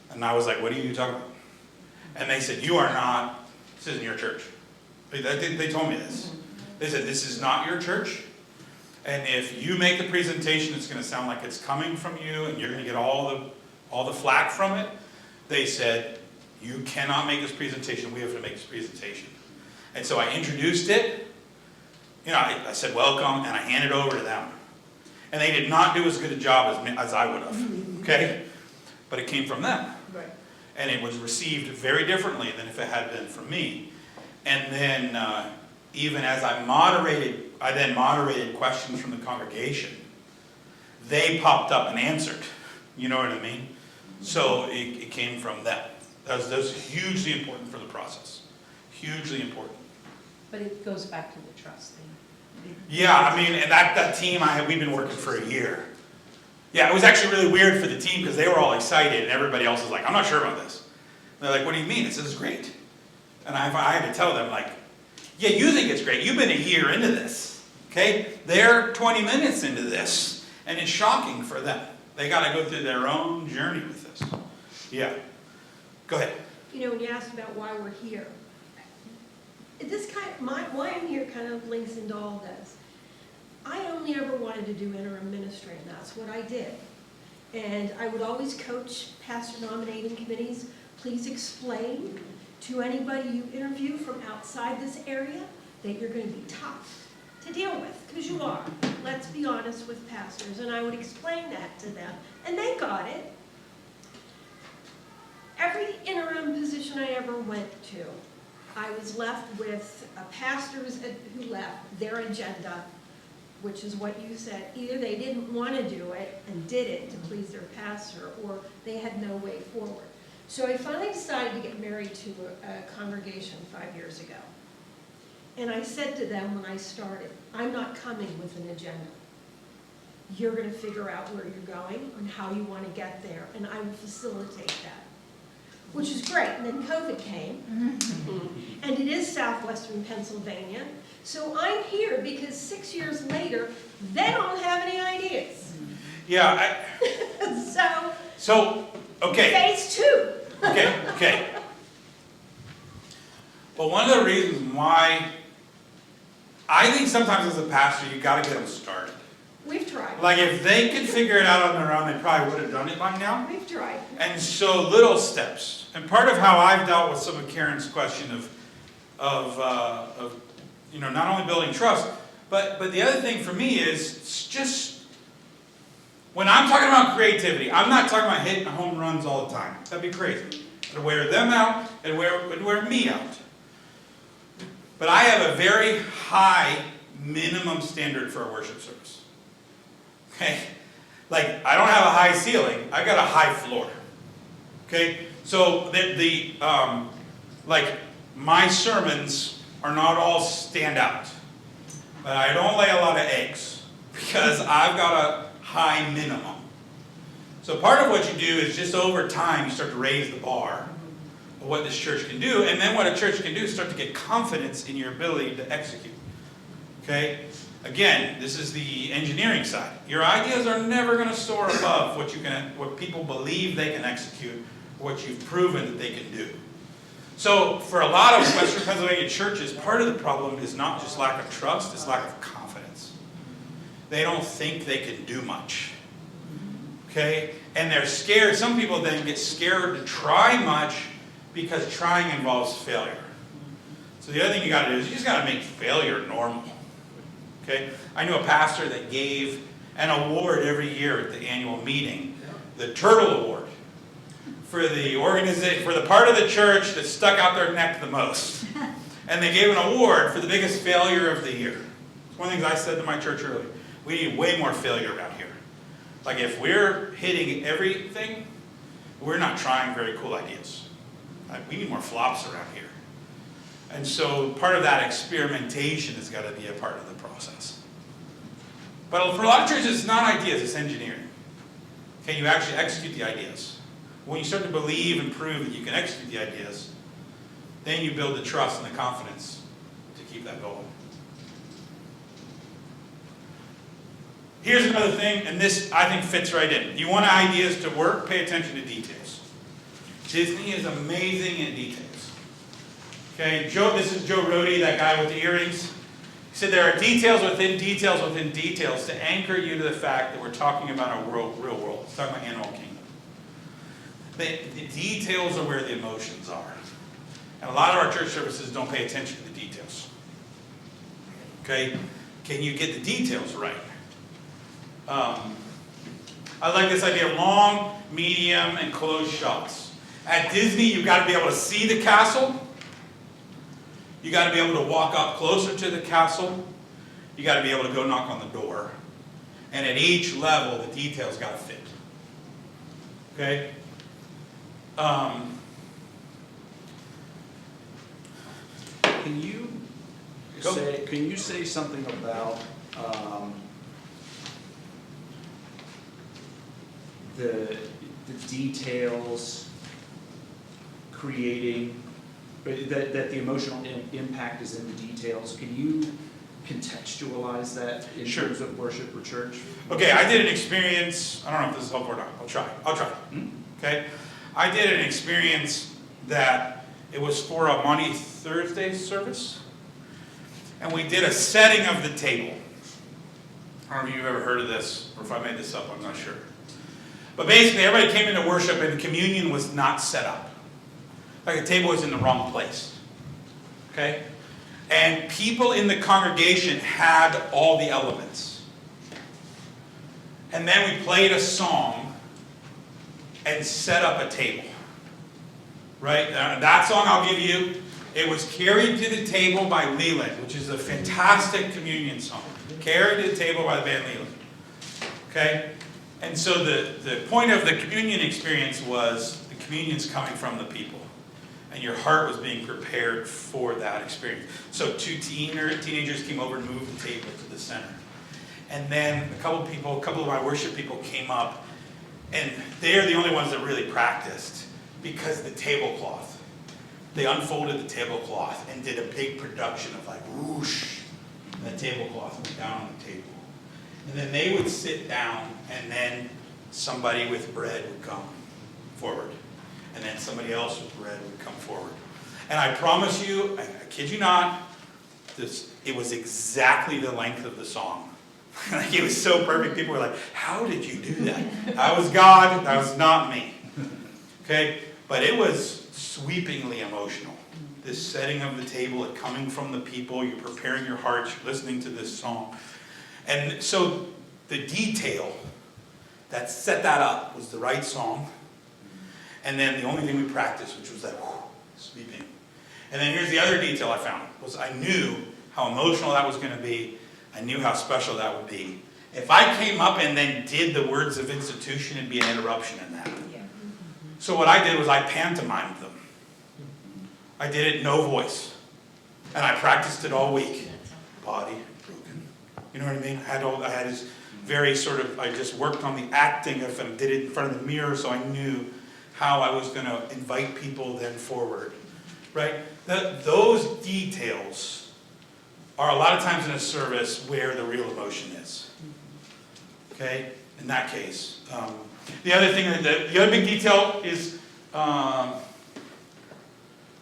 And I was like, what are you talking about? And they said, you are not, this isn't your church. They told me this. They said, this is not your church. And if you make the presentation, it's going to sound like it's coming from you and you're going to get all the flack from it. They said, you cannot make this presentation. We have to make this presentation. And so I introduced it. I said welcome, and I handed it over to them. And they did not do as good a job as I would have, okay? But it came from them. Right. And it was received very differently than if it had been from me. And then even as I then moderated questions from the congregation, they popped up and answered. You know what I mean? So it came from them. That was hugely important for the process. Hugely important. But it goes back to the trust thing. Yeah, I mean, and that team we've been working for a year. Yeah, it was actually really weird for the team because they were all excited and everybody else was like, I'm not sure about this. And they're like, what do you mean? This is great. And I had to tell them, like, yeah, you think it's great. You've been a year into this, okay? They're 20 minutes into this, and it's shocking for them. They got to go through their own journey with this. Yeah. Go ahead. You know, when you asked about why we're here, why I'm here kind of links into all this. I only ever wanted to do interim ministry, and that's what I did. And I would always coach pastor nominating committees, please explain to anybody you interview from outside this area that you're going to be tough to deal with, because you are. Let's be honest with pastors. And I would explain that to them, and they got it. Every interim position I ever went to, I was left with pastors who left their agenda, which is what you said. Either they didn't want to do it and did it to please their pastor, or they had no way forward. So I finally decided to get married to a congregation 5 years ago. And I said to them when I started, I'm not coming with an agenda. You're going to figure out where you're going and how you want to get there, and I will facilitate that. Which is great. And then COVID came, and it is southwestern Pennsylvania. So I'm here because 6 years later, they don't have any ideas. Yeah. So, okay. Phase 2. Okay. Well, one of the reasons why I think sometimes as a pastor, you got to get them started. We've tried. Like if they could figure it out on their own, they probably would have done it by now. We've tried. And so little steps. And part of how I've dealt with some of Karen's question of you know, not only building trust, but the other thing for me is it's just, when I'm talking about creativity, I'm not talking about hitting home runs all the time. That'd be crazy. It'd wear them out, it'd wear me out. But I have a very high minimum standard for a worship service. Okay? Like, I don't have a high ceiling, I got a high floor. Okay? So like, my sermons are not all stand out. But I don't lay a lot of eggs because I've got a high minimum. So part of what you do is just over time you start to raise the bar of what this church can do, and then what a church can do is start to get confidence in your ability to execute. Okay? Again, this is the engineering side. Your ideas are never going to soar above what people believe they can execute, or what you've proven that they can do. So for a lot of Western Pennsylvania churches, part of the problem is not just lack of trust, it's lack of confidence. They don't think they can do much. Okay? And they're scared. Some people then get scared to try much because trying involves failure. So the other thing you got to do is you just got to make failure normal. Okay? I knew a pastor that gave an award every year at the annual meeting, the Turtle Award, for the organization, for the part of the church that stuck out their neck the most. And they gave an award for the biggest failure of the year. It's one of the things I said to my church earlier. We need way more failure around here. Like if we're hitting everything, we're not trying very cool ideas. Like we need more flops around here. And so part of that experimentation has got to be a part of the process. But for a lot of churches, it's not ideas, it's engineering. Okay, you actually execute the ideas. When you start to believe and prove that you can execute the ideas, then you build the trust and the confidence to keep that going. Here's another thing, and this I think fits right in. You want ideas to work, pay attention to details. Disney is amazing in details. Okay, this is Joe Rohde, that guy with the earrings. He said there are details within details within details to anchor you to the fact that we're talking about a real world. It's talking about Animal Kingdom. The details are where the emotions are. And a lot of our church services don't pay attention to the details. Okay? Can you get the details right? I like this idea of long, medium, and close shots. At Disney, you've got to be able to see the castle. You got to be able to walk up closer to the castle. You got to be able to go knock on the door. And at each level, the details got to fit. Okay? Can you say something about the details creating, that the emotional impact is in the details? Can you contextualize that in Sure. terms of worship or church? Okay, I did an experience, I don't know if this is helpful or not, I'll try. Okay? I did an experience that it was for a Monday Thursday service, and we did a setting of the table. I don't know if you've ever heard of this, or if I made this up, I'm not sure. But basically, everybody came into worship and communion was not set up. Like the table was in the wrong place. Okay? And people in the congregation had all the elements. And then we played a song and set up a table. Right? That song I'll give you, it was Carried to the Table by Leland, which is a fantastic communion song. Carried to the Table by the band Leland. Okay? And so the point of the communion experience was the communion's coming from the people. And your heart was being prepared for that experience. So two teenagers came over and moved the table to the center. And then a couple of my worship people came up, and they're the only ones that really practiced because the tablecloth. They unfolded the tablecloth and did a big production of like whoosh, and the tablecloth went down on the table. And then they would sit down, and then somebody with bread would come forward. And then somebody else with bread would come forward. And I promise you, I kid you not, it was exactly the length of the song. Like, it was so perfect. People were like, how did you do that? That was God, that was not me. Okay? But it was sweepingly emotional. This setting of the table, it coming from the people, you're preparing your hearts, you're listening to this song. And so the detail that set that up was the right song. And then the only thing we practiced, which was that sweeping. And then here's the other detail I found, was I knew how emotional that was going to be. I knew how special that would be. If I came up and then did the words of institution, it'd be an interruption in that. Yeah. So what I did was I pantomimed them. I did it no voice. And I practiced it all week. Body broken. You know what I mean? I had this very sort of, I just worked on the acting of it and did it in front of the mirror, so I knew how I was going to invite people then forward, right? Those details are a lot of times in a service where the real emotion is, okay? In that case. The other thing, the other big detail is, let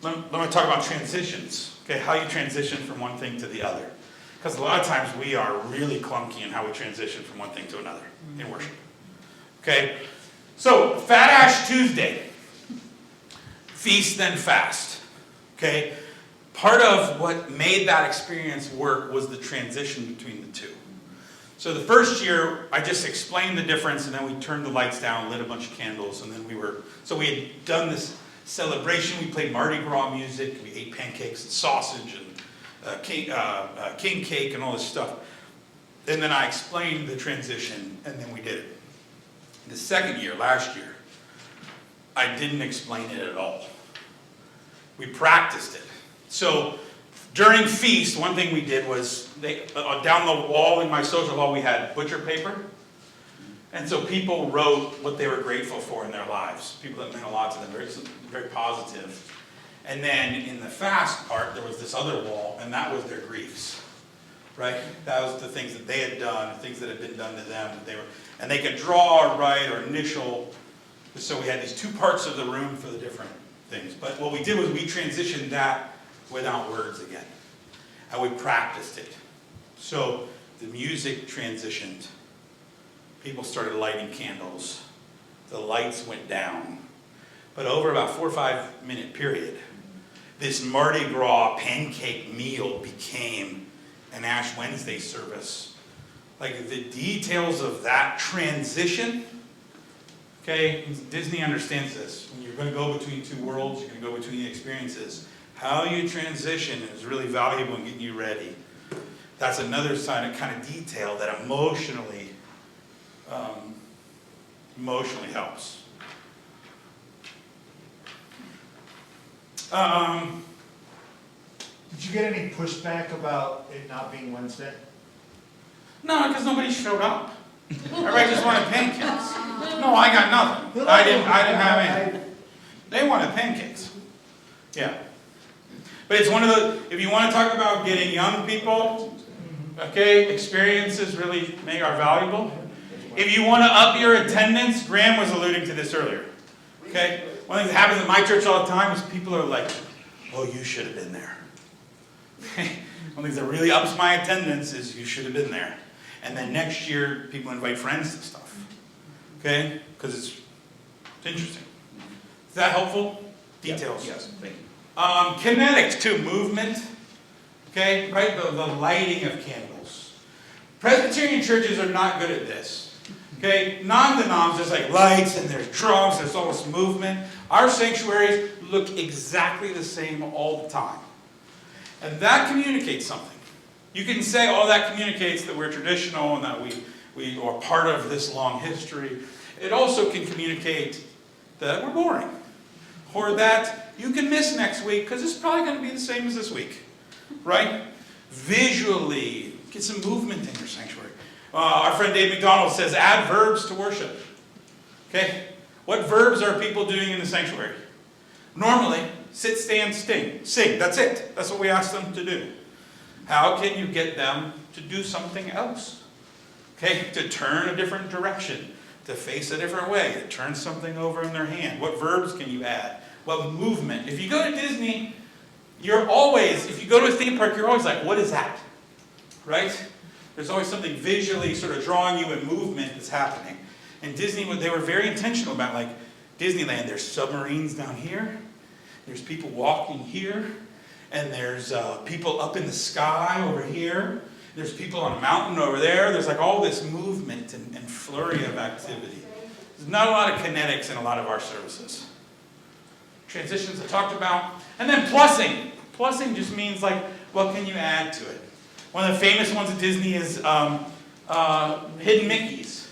me talk about transitions, okay? How you transition from one thing to the other. Because a lot of times we are really clunky in how we transition from one thing to another in worship, okay? So, Fat Ash Tuesday, feast then fast, okay? Part of what made that experience work was the transition between the two. So the first year, I just explained the difference, and then we turned the lights down, lit a bunch of candles, and then we had done this celebration. We played Mardi Gras music, we ate pancakes and sausage and king cake and all this stuff. And then I explained the transition, and then we did it. The second year, last year, I didn't explain it at all. We practiced it. So during feast, one thing we did was, down the wall in my social hall, we had butcher paper. And so people wrote what they were grateful for in their lives. People that meant a lot to them, very, very positive. And then in the fast part, there was this other wall, and that was their griefs. Right? That was the things that they had done, things that had been done to them. And they could draw or write or initial. So we had these two parts of the room for the different things. But what we did was we transitioned that without words again. And we practiced it. So the music transitioned. People started lighting candles. The lights went down. But over about 4 or 5 minute period, this Mardi Gras pancake meal became an Ash Wednesday service. Like the details of that transition, okay, Disney understands this. When you're going to go between two worlds, you're going to go between experiences, How you transition is really valuable in getting you ready. That's another sign of kind of detail that emotionally helps. Did you get any pushback about it not being Wednesday? No, because nobody showed up. Everybody just wanted pancakes. No, I got nothing. I didn't have any. They wanted pancakes. Yeah. But it's one of the, if you want to talk about getting young people, okay, experiences really are valuable. If you want to up your attendance, Graham was alluding to this earlier. Okay? One thing that happens in my church all the time is people are like, oh, you should have been there. One thing that really ups my attendance is you should have been there. And then next year, people invite friends to stuff. Okay? Because it's interesting. Is that helpful? Details. Yes, thank you. Kinetics too, movement. Okay? Right? The lighting of candles. Presbyterian churches are not good at this. Okay? Non-denoms, there's like lights and there's drums, there's almost movement. Our sanctuaries look exactly the same all the time. And that communicates something. You can say, oh, that communicates that we're traditional and that we are part of this long history. It also can communicate that we're boring. Or that you can miss next week because it's probably going to be the same as this week. Right? Visually, get some movement in your sanctuary. Our friend Dave McDonald says, add verbs to worship. Okay? What verbs are people doing in the sanctuary? Normally, sit, stand, sing. That's it. That's what we ask them to do. How can you get them to do something else? Okay, to turn a different direction, to face a different way, to turn something over in their hand. What verbs can you add? What movement? If you go to Disney, if you go to a theme park, you're always like, what is that? Right? There's always something visually sort of drawing you in movement that's happening. And Disney, they were very intentional about, like, Disneyland, there's submarines down here, there's people walking here, and there's people up in the sky over here, there's people on a mountain over there, there's like all this movement and flurry of activity. There's not a lot of kinetics in a lot of our services. Transitions I talked about. And then plussing. Plussing just means like, what can you add to it? One of the famous ones at Disney is hidden Mickeys.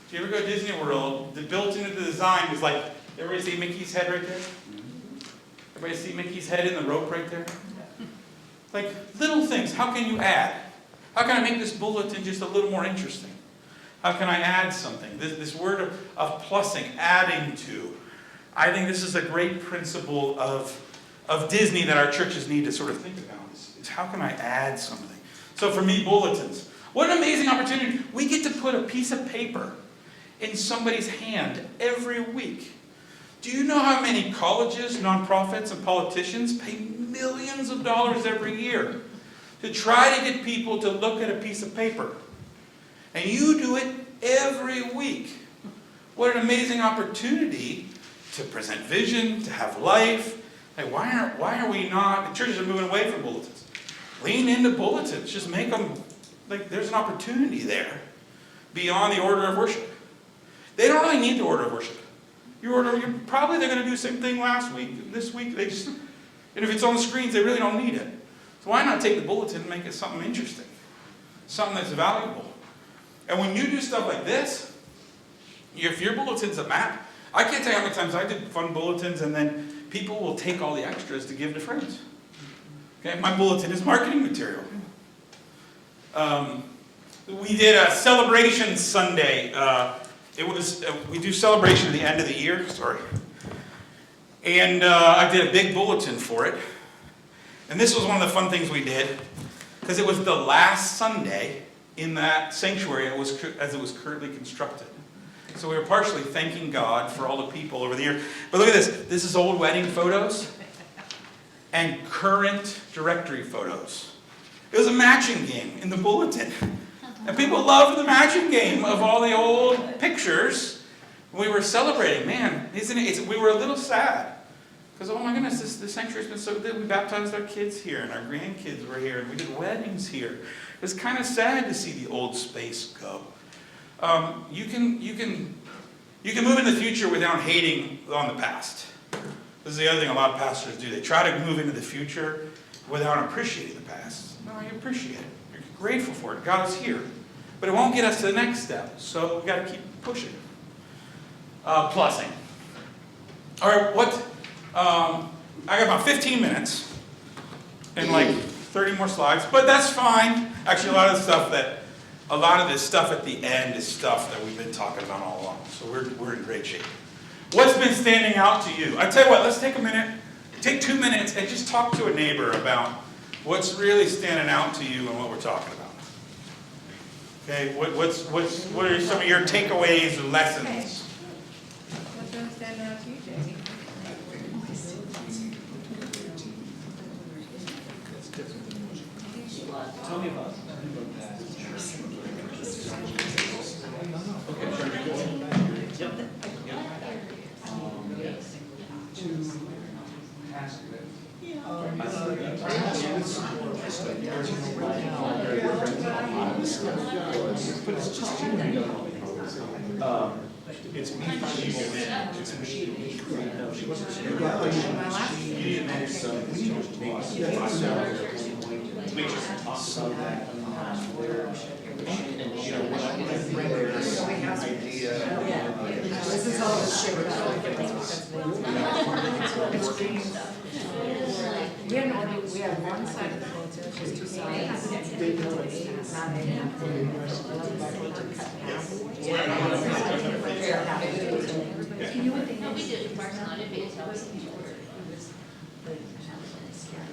If you ever go to Disney World, built into the design was like, everybody see Mickey's head right there? Everybody see Mickey's head in the rope right there? Like little things, how can you add? How can I make this bulletin just a little more interesting? How can I add something? This word of plussing, adding to. I think this is a great principle of Disney that our churches need to sort of think about, is how can I add something? So for me, bulletins. What an amazing opportunity. We get to put a piece of paper in somebody's hand every week. Do you know how many colleges, nonprofits, and politicians pay millions of dollars every year to try to get people to look at a piece of paper? And you do it every week. What an amazing opportunity to present vision, to have life. Like, why are we not, the churches are moving away from bulletins. Lean into bulletins, just make them, like there's an opportunity there beyond the order of worship. They don't really need the order of worship. Probably they're going to do the same thing last week, this week, and if it's on the screens, they really don't need it. So why not take the bulletin and make it something interesting? Something that's valuable. And when you do stuff like this, if your bulletin's a map, I can't tell you how many times I did fun bulletins and then people will take all the extras to give to friends. Okay, my bulletin is marketing material. We did a celebration Sunday. We do celebration at the end of the year, And I did a big bulletin for it. And this was one of the fun things we did, because it was the last Sunday in that sanctuary as it was currently constructed. So we were partially thanking God for all the people over the years. But look at this. This is old wedding photos and current directory photos. It was a matching game in the bulletin. And people loved the matching game of all the old pictures. We were celebrating. Man, isn't it? We were a little sad. Because, oh my goodness, this sanctuary's been so good. We baptized our kids here, and our grandkids were here, and we did weddings here. It was kind of sad to see the old space go. You can move in the future without hating on the past. This is the other thing a lot of pastors do. They try to move into the future without appreciating the past. No, you appreciate it. You're grateful for it. God is here. But it won't get us to the next step. So we've got to keep pushing. Plussing. All right, I got about 15 minutes and like 30 more slides, but that's fine. Actually, a lot of this stuff at the end is stuff that we've been talking about all along. So we're in great shape. What's been standing out to you? I tell you what, let's take a minute, take 2 minutes, and just talk to a neighbor about what's really standing out to you and what we're talking about. Okay, what are some of your takeaways or lessons? What's going to stand out to you, Jamie? Tell me about that. It's me. It's me. No, she wasn't. This is all the shit we have one side of the filter, which is 2 sides.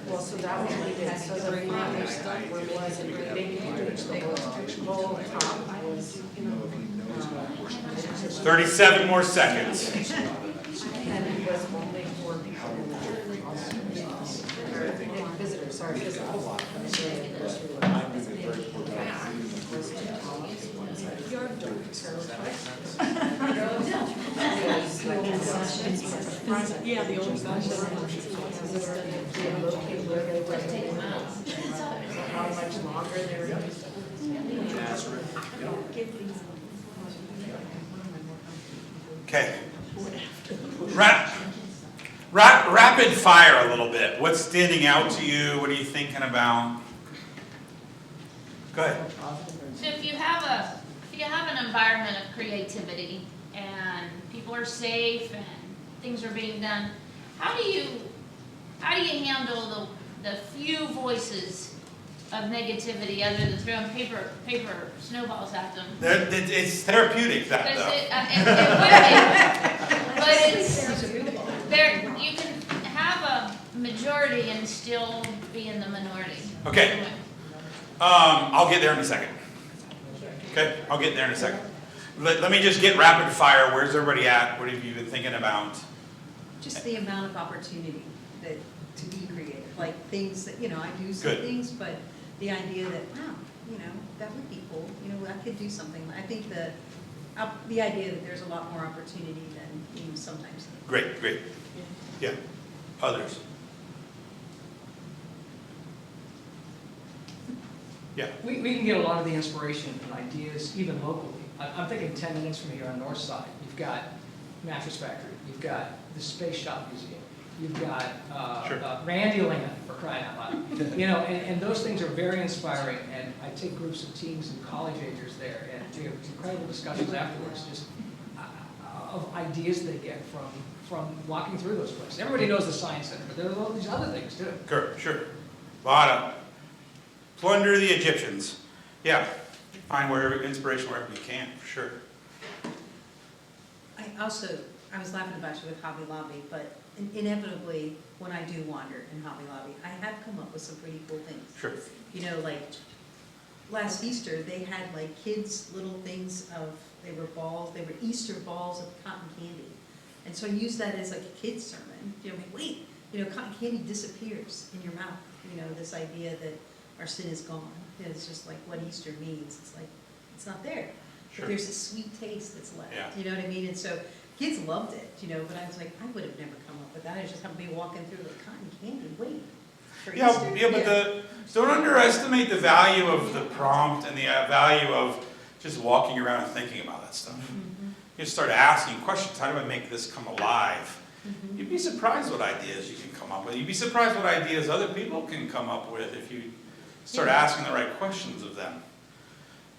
Well, so that was what we did, so the front stuff was the whole top was, 37 more seconds. and it was only for people visitors, sorry, visitors. Yeah, the old how much longer they were. Okay. Rapid fire a little bit. What's standing out to you? What are you thinking about? Go ahead. So if you have an environment of creativity and people are safe and things are being done, how do you handle the few voices of negativity other than throwing paper snowballs at them? It's therapeutic, that though. It would be, but it's there. You can have a majority and still be in the minority. Okay. I'll get there in a second. Okay, I'll get there in a second. Let me just get rapid fire. Where's everybody at? What have you been thinking about? Just the amount of opportunity to be creative, like things that, I do some Good. things, but the idea that, wow, that would be cool, I could do something. I think the idea that there's a lot more opportunity than you sometimes think. Great. Yeah. Others? Yeah. We can get a lot of the inspiration and ideas even locally. I'm thinking 10 minutes from here on North Side. You've got Mattress Factory. You've got the Space Shop Museum. You've got Randy Lincoln, for crying out loud. And those things are very inspiring. And I take groups of teens and college agers there, and we have incredible discussions afterwards, just of ideas they get from walking through those places. Everybody knows the Science Center, but there are all these other things too. Sure. A lot of plunder the Egyptians. Yeah. Find inspiration wherever you can, for sure. I was laughing about you with Hobby Lobby, but inevitably, when I do wander in Hobby Lobby, I have come up with some pretty cool things. Sure. Like last Easter, they had like kids' little things they were Easter balls of cotton candy. And so I used that as like a kid's sermon. Wait, cotton candy disappears in your mouth. This idea that our sin is gone. It's just like what Easter means. It's like, it's not there. Sure. But there's a sweet taste that's left. Yeah. You know what I mean? And so kids loved it, but I was like, I would have never come up with that. I just happened to be walking through like cotton candy. Wait. For Easter? But don't underestimate the value of the prompt and the value of just walking around and thinking about that stuff. Mm-hmm. You start asking questions. How do I make this come alive? You'd be surprised what ideas you can come up with. You'd be surprised what ideas other people can come up with if you start asking the right questions of them.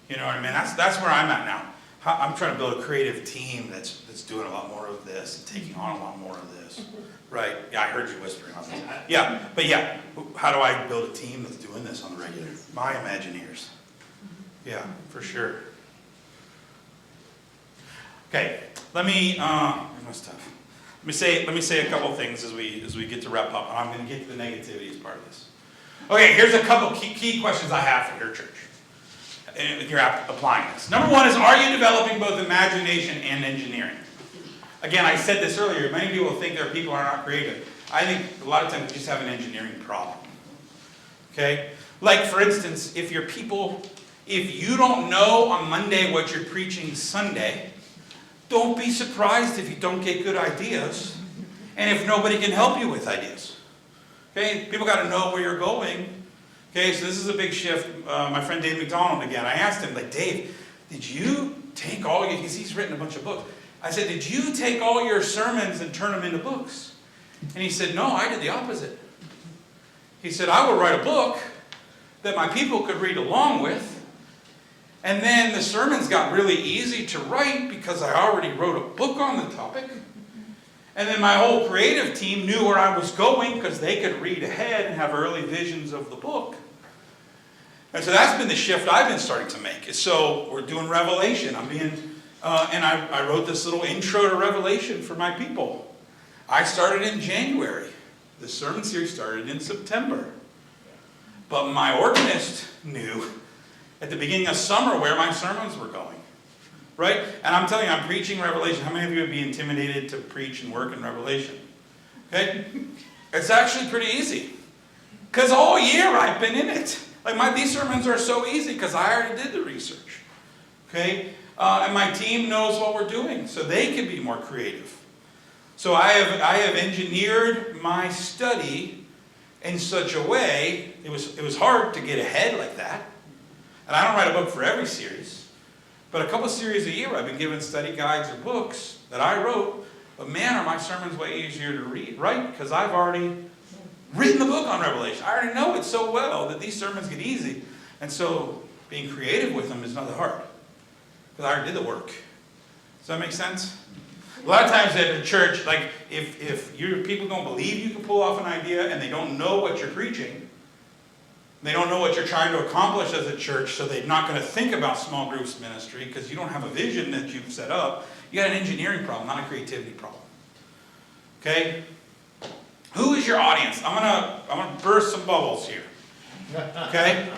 You know what I mean? That's where I'm at now. I'm trying to build a creative team that's doing a lot more of this, and taking on a lot more of this. Right? Yeah, I heard you whispering on this. Yeah, but yeah, how do I build a team that's doing this on the regular? My Imagineers. Yeah, for sure. Okay, let me say a couple things as we get to wrap up, and I'm going to get to the negativity as part of this. Okay, here's a couple key questions I have for your church. And you're applying this. Number one is, are you developing both imagination and engineering? Again, I said this earlier, many people think their people are not creative. I think a lot of times we just have an engineering problem. Okay? Like, for instance, if you don't know on Monday what you're preaching Sunday, don't be surprised if you don't get good ideas, and if nobody can help you with ideas. Okay? People got to know where you're going. Okay, so this is a big shift. My friend Dave McDonald again, I asked him, like, Dave, did you take all your, he's written a bunch of books. I said, did you take all your sermons and turn them into books? And he said, no, I did the opposite. He said, I would write a book that my people could read along with, and then the sermons got really easy to write because I already wrote a book on the topic. And then my whole creative team knew where I was going because they could read ahead and have early visions of the book. And so that's been the shift I've been starting to make. So we're doing Revelation. And I wrote this little intro to Revelation for my people. I started in January. The sermon series started in September. But my organist knew at the beginning of summer where my sermons were going. Right? And I'm telling you, I'm preaching Revelation. How many of you would be intimidated to preach and work in Revelation? Okay? It's actually pretty easy. Because all year I've been in it. Like these sermons are so easy because I already did the research. Okay? And my team knows what we're doing, so they can be more creative. So I have engineered my study in such a way, it was hard to get ahead like that. And I don't write a book for every series. But a couple series a year I've been given study guides or books that I wrote. But man, are my sermons way easier to write because I've already written the book on Revelation. I already know it so well that these sermons get easy. And so being creative with them is not that hard. Because I already did the work. Does that make sense? A lot of times at a church, like if your people don't believe you can pull off an idea and they don't know what you're preaching, they don't know what you're trying to accomplish as a church, so they're not going to think about small groups ministry because you don't have a vision that you've set up. You got an engineering problem, not a creativity problem. Okay? Who is your audience? I'm gonna burst some bubbles here. Okay?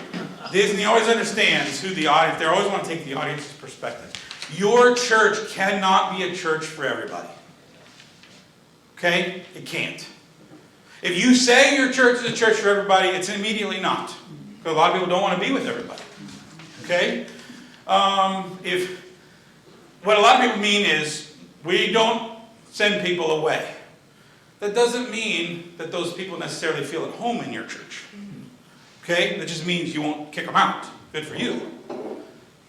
Disney always understands who the audience, they always want to take the audience's perspective. Your church cannot be a church for everybody. Okay? It can't. If you say your church is a church for everybody, it's immediately not. Because a lot of people don't want to be with everybody. Okay? What a lot of people mean is, we don't send people away. That doesn't mean that those people necessarily feel at home in your church. Okay? That just means you won't kick them out. Good for you.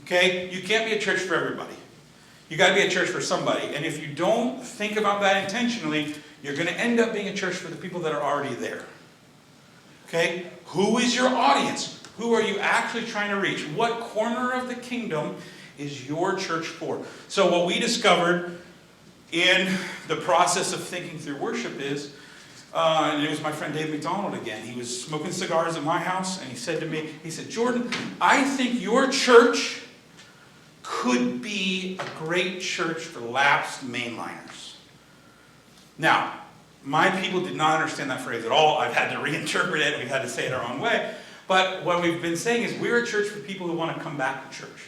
Okay? You can't be a church for everybody. You got to be a church for somebody. And if you don't think about that intentionally, you're going to end up being a church for the people that are already there. Okay? Who is your audience? Who are you actually trying to reach? What corner of the kingdom is your church for? So what we discovered in the process of thinking through worship is, and it was my friend Dave McDonald again. He was smoking cigars at my house, and he said to me, he said, Jordan, I think your church could be a great church for lapsed mainliners. Now, my people did not understand that phrase at all. I've had to reinterpret it. We've had to say it our own way. But what we've been saying is we're a church for people who want to come back to church.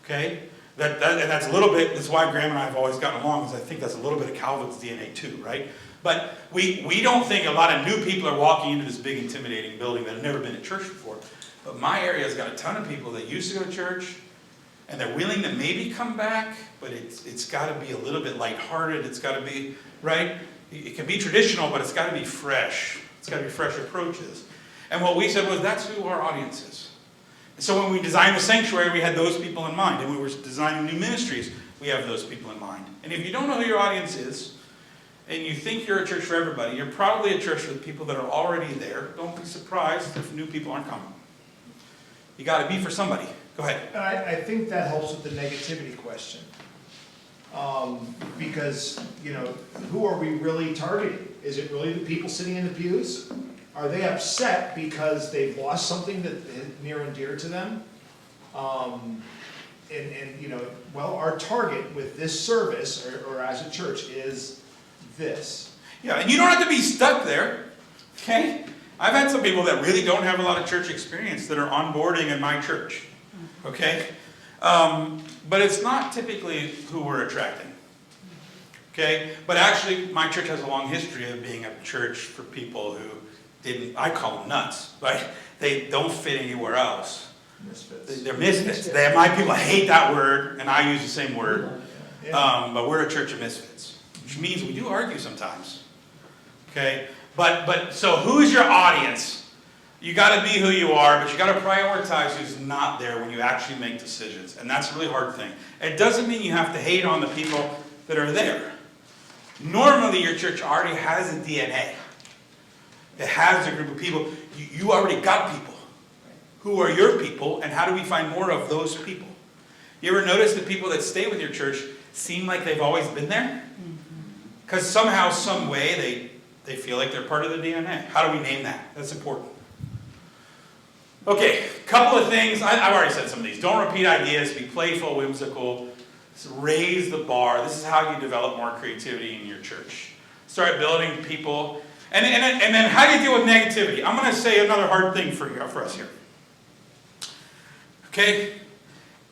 Okay? And that's a little bit, that's why Graham and I have always gotten along, because I think that's a little bit of Calvin's DNA too, right? But we don't think a lot of new people are walking into this big intimidating building that have never been to church before. But my area's got a ton of people that used to go to church, and they're willing to maybe come back, but it's got to be a little bit lighthearted. It's got to be, right? It can be traditional, but it's got to be fresh. It's got to be fresh approaches. And what we said was that's who our audience is. And so when we designed the sanctuary, we had those people in mind. And when we were designing new ministries, we have those people in mind. And if you don't know who your audience is, and you think you're a church for everybody, you're probably a church for the people that are already there. Don't be surprised if new people aren't coming. You got to be for somebody. Go ahead. I think that helps with the negativity question. Because, who are we really targeting? Is it really the people sitting in the pews? Are they upset because they've lost something that is near and dear to them? Well, our target with this service, or as a church, is this. Yeah, and you don't have to be stuck there, okay? I've had some people that really don't have a lot of church experience that are onboarding in my church, okay? But it's not typically who we're attracting, okay? But actually, my church has a long history of being a church for people who I call them nuts, right? They don't fit anywhere else. Misfits. They're misfits. My people hate that word, and I use the same word. But we're a church of misfits, which means we do argue sometimes. Okay? But so who's your audience? You got to be who you are, but you got to prioritize who's not there when you actually make decisions. And that's a really hard thing. It doesn't mean you have to hate on the people that are there. Normally, your church already has a DNA. It has a group of people. You already got people. Who are your people, and how do we find more of those people? You ever notice the people that stay with your church seem like they've always been there? Because somehow, some way, they feel like they're part of the DNA. How do we name that? That's important. Okay, couple of things. I've already said some of these. Don't repeat ideas. Be playful, whimsical. Raise the bar. This is how you develop more creativity in your church. Start building people. And then how do you deal with negativity? I'm going to say another hard thing for us here. Okay?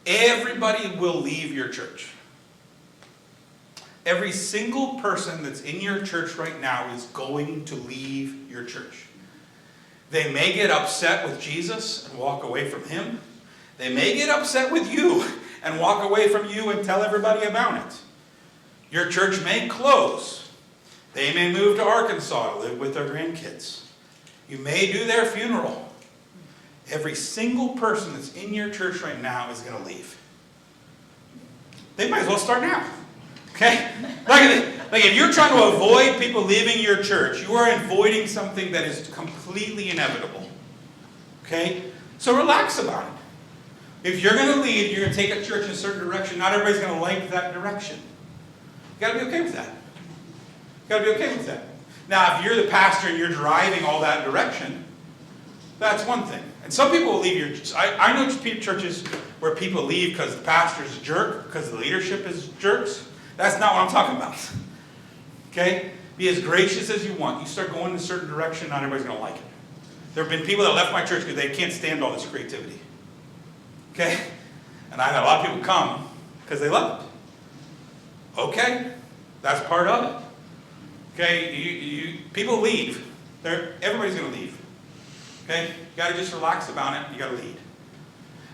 Everybody will leave your church. Every single person that's in your church right now is going to leave your church. They may get upset with Jesus and walk away from him. They may get upset with you and walk away from you and tell everybody about it. Your church may close. They may move to Arkansas to live with their grandkids. You may do their funeral. Every single person that's in your church right now is going to leave. They might as well start now. Okay? Like if you're trying to avoid people leaving your church, you are avoiding something that is completely inevitable. Okay? So relax about it. If you're going to leave, you're going to take a church in a certain direction. Not everybody's going to like that direction. You got to be okay with that. You got to be okay with that. Now, if you're the pastor and you're driving all that direction, that's one thing. And some people will leave your church. I know churches where people leave because the pastor's a jerk, because the leadership is jerks. That's not what I'm talking about. Okay? Be as gracious as you want. You start going in a certain direction, not everybody's going to like it. There have been people that left my church because they can't stand all this creativity. Okay? And I had a lot of people come because they love it. Okay? That's part of it. Okay? People leave. Everybody's going to leave. Okay? You got to just relax about it. You got to lead.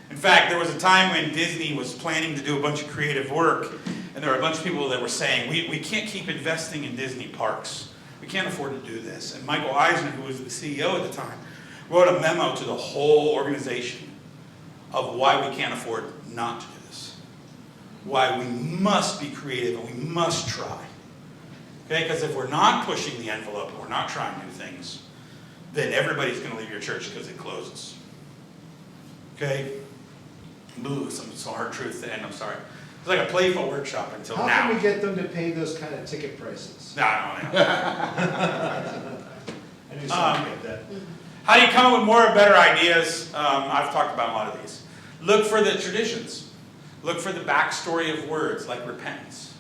In fact, there was a time when Disney was planning to do a bunch of creative work, and there were a bunch of people that were saying, we can't keep investing in Disney parks. We can't afford to do this. And Michael Eisner, who was the CEO at the time, wrote a memo to the whole organization of why we can't afford not to do this. Why we must be creative and we must try. Okay? Because if we're not pushing the envelope and we're not trying new things, then everybody's going to leave your church because it closes. Okay? Ooh, some hard truths to end. I'm sorry. It's like a playful workshop until now. How can we get them to pay those kind of ticket prices? No. I knew someone would get that. How do you come up with more and better ideas? I've talked about a lot of these. Look for the traditions. Look for the backstory of words like repentance.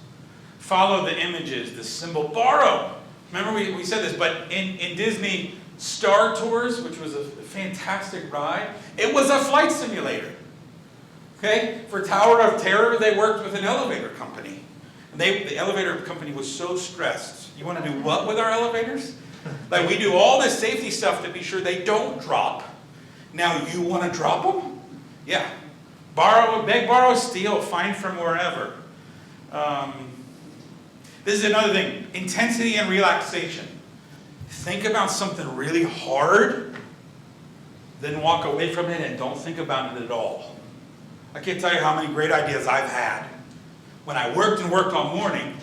Follow the images, the symbol. Borrow. Remember we said this, but in Disney Star Tours, which was a fantastic ride, it was a flight simulator. Okay? For Tower of Terror, they worked with an elevator company. And the elevator company was so stressed. You want to do what with our elevators? Like we do all this safety stuff to be sure they don't drop. Now you want to drop them? Yeah. Beg, borrow, steal, find from wherever. This is another thing. Intensity and relaxation. Think about something really hard, then walk away from it and don't think about it at all. I can't tell you how many great ideas I've had when I worked all morning,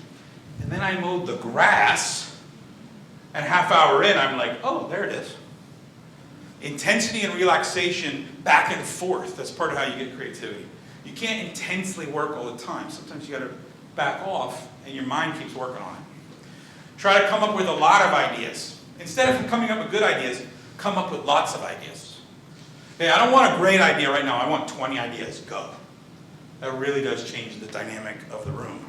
and And then I mowed the grass, and half hour in, I'm like, oh, there it is. Intensity and relaxation back and forth. That's part of how you get creativity. You can't intensely work all the time. Sometimes you got to back off, and your mind keeps working on it. Try to come up with a lot of ideas. Instead of coming up with good ideas, come up with lots of ideas. Okay, I don't want a great idea right now. I want 20 ideas. Go. That really does change the dynamic of the room.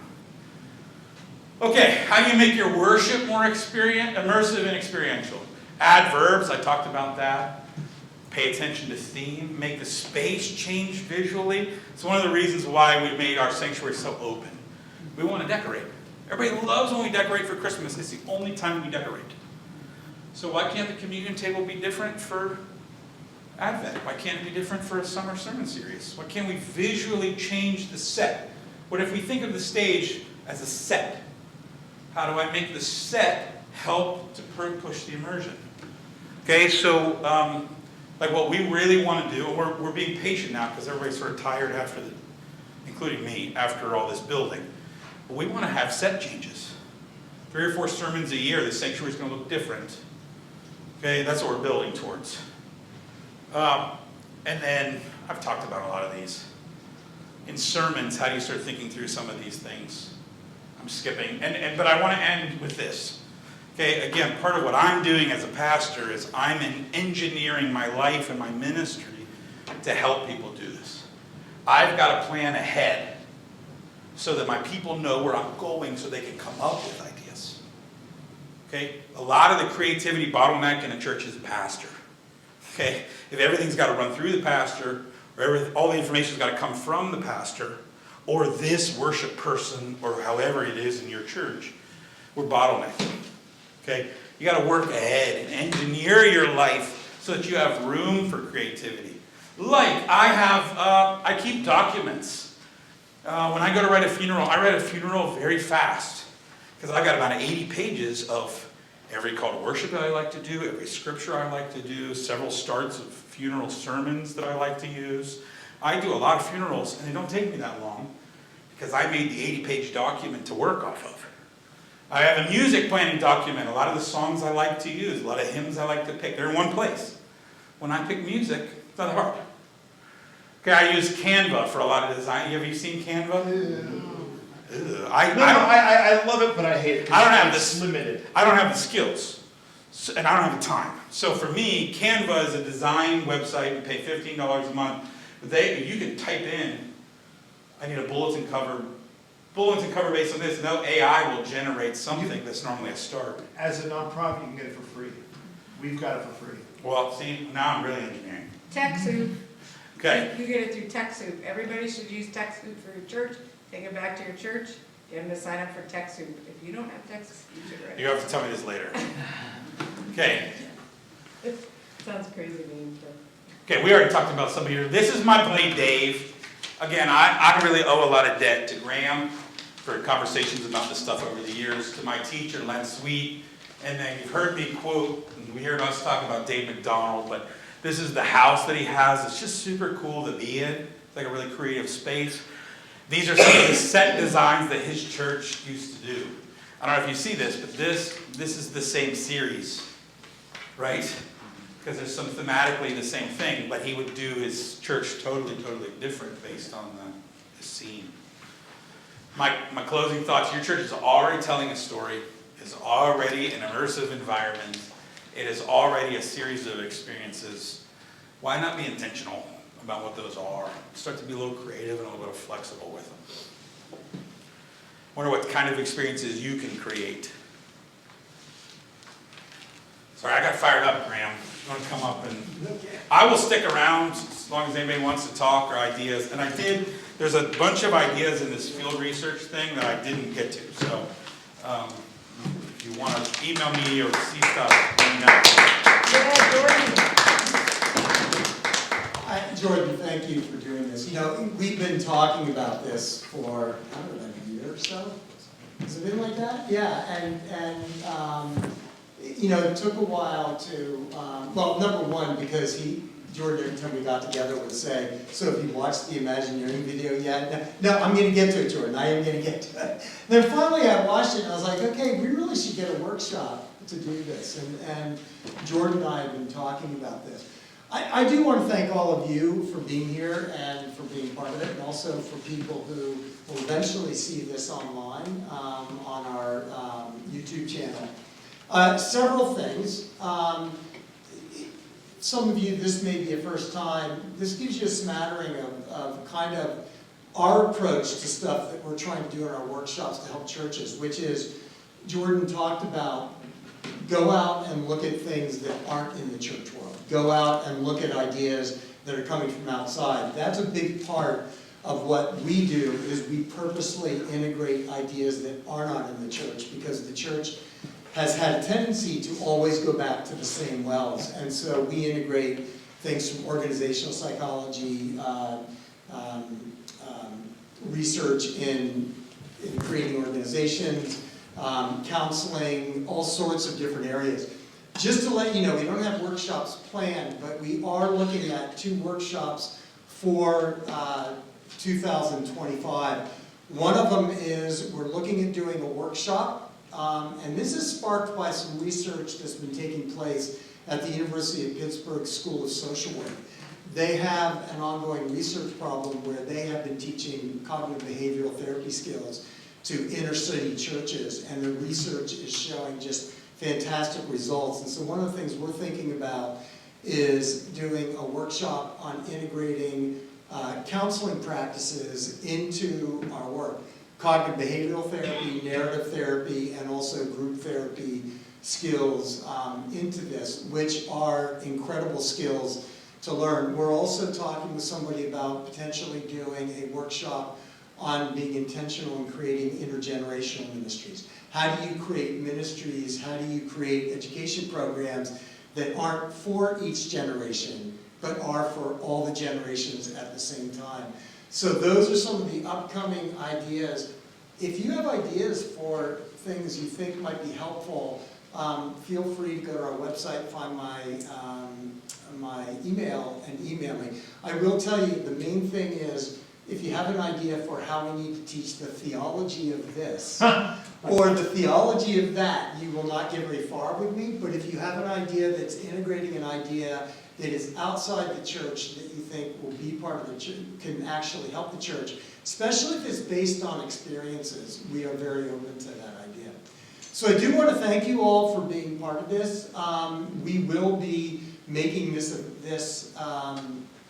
Okay, how do you make your worship more immersive and experiential? Add verbs, I talked about that. Pay attention to theme. Make the space change visually. It's one of the reasons why we made our sanctuary so open. We want to decorate. Everybody loves when we decorate for Christmas. It's the only time we decorate. So why can't the communion table be different for Advent? Why can't it be different for a summer sermon series? Why can't we visually change the set? What if we think of the stage as a set? How do I make the set help to push the immersion? Okay, so like what we really want to do, and we're being patient now because everybody's sort of tired after including me, after all this building. But we want to have set changes. 3 or 4 sermons a year, the sanctuary is going to look different. Okay, that's what we're building towards. And then, I've talked about a lot of these. In sermons, how do you start thinking through some of these things? I'm skipping, but I want to end with this. Okay, again, part of what I'm doing as a pastor is I'm engineering my life and my ministry to help people do this. I've got to plan ahead so that my people know where I'm going so they can come up with ideas. Okay, a lot of the creativity bottleneck in a church is the pastor. Okay, if everything's got to run through the pastor, or all the information's got to come from the pastor, or this worship person, or however it is in your church, we're bottlenecking. Okay, you got to work ahead and engineer your life so that you have room for creativity. Like I keep documents. When I go to write a funeral, I write a funeral very fast because I've got about 80 pages of every call to worship that I like to do, every scripture I like to do, several starts of funeral sermons that I like to use. I do a lot of funerals, and they don't take me that long because I made the 80-page document to work off of. I have a music planning document, a lot of the songs I like to use, a lot of hymns I like to pick. They're in one place. When I pick music, it's not hard. Okay, I use Canva for a lot of design. Have you seen Canva? I love it, but I hate it. I don't have this limited. I don't have the skills, and I don't have the time. So for me, Canva is a design website. You pay $15 a month. You can type in, I need a bulletin cover based on this, and no AI will generate something that's normally a start. As a nonprofit, you can get it for free. We've got it for free. Well, see, now I'm really engineering. TechSoup. Okay. You get it through TechSoup. Everybody should use TechSoup for your church. Take it back to your church. Get them to sign up for TechSoup. If you don't have TechSoup, you should write it. You have to tell me this later. Okay. Sounds crazy to me, but. Okay, we already talked about some of your. This is my buddy Dave. Again, I really owe a lot of debt to Graham for conversations about this stuff over the years, to my teacher, Len Sweet, and then you've heard me quote, and we heard us talk about Dave McDonald, but this is the house that he has. It's just super cool to be in. It's like a really creative space. These are some of the set designs that his church used to do. I don't know if you see this, but this is the same series, right? Because there's some thematically the same thing, but he would do his church totally different based on the scene. My closing thoughts, your church is already telling a story, is already an immersive environment, it is already a series of experiences. Why not be intentional about what those are? Start to be a little creative and a little flexible with them. Wonder what kind of experiences you can create. Sorry, I got fired up, Graham. You want to come up and... I will stick around as long as anybody wants to talk or ideas. And there's a bunch of ideas in this field research thing that I didn't get to. So if you want to email me or see stuff, let me know. Jordan, thank you for doing this. You know, we've been talking about this for, I don't know, a year or so. Has it been like that? Yeah, and you know, it took a while to, well, number one, because Jordan, every time we got together, would say, so have you watched the Imagineering video yet? No, I'm gonna get to it, Jordan, I am gonna get to it. Then finally I watched it and I was like, okay, we really should get a workshop to do this. And Jordan and I have been talking about this. I do want to thank all of you for being here and for being part of it, and also for people who will eventually see this online on our YouTube channel. Several things. Some of you, this may be a first time. This gives you a smattering of kind of our approach to stuff that we're trying to do in our workshops to help churches, which is, Jordan talked about, go out and look at things that aren't in the church world. Go out and look at ideas that are coming from outside. That's a big part of what we do, is we purposely integrate ideas that are not in the church, because the church has had a tendency to always go back to the same wells. And so we integrate things from organizational psychology, research in creating organizations, counseling, all sorts of different areas. Just to let you know, we don't have workshops planned, but we are looking at 2 workshops for 2025. One of them is, we're looking at doing a workshop, and this is sparked by some research that's been taking place at the University of Pittsburgh School of Social Work. They have an ongoing research problem where they have been teaching cognitive behavioral therapy skills to inner city churches, and the research is showing just fantastic results. And so one of the things we're thinking about is doing a workshop on integrating counseling practices into our work. Cognitive behavioral therapy, narrative therapy, and also group therapy skills into this, which are incredible skills to learn. We're also talking with somebody about potentially doing a workshop on being intentional in creating intergenerational ministries. How do you create ministries, how do you create education programs that aren't for each generation, but are for all the generations at the same time? So those are some of the upcoming ideas. If you have ideas for things you think might be helpful, feel free to go to our website, find my email, and email me. I will tell you, the main thing is, if you have an idea for how we need to teach the theology of this, or the theology of that, you will not get very far with me. But if you have an idea that's integrating an idea that is outside the church that you think will be part of the church, can actually help the church, especially if it's based on experiences, we are very open to that idea. So I do want to thank you all for being part of this. We will be making this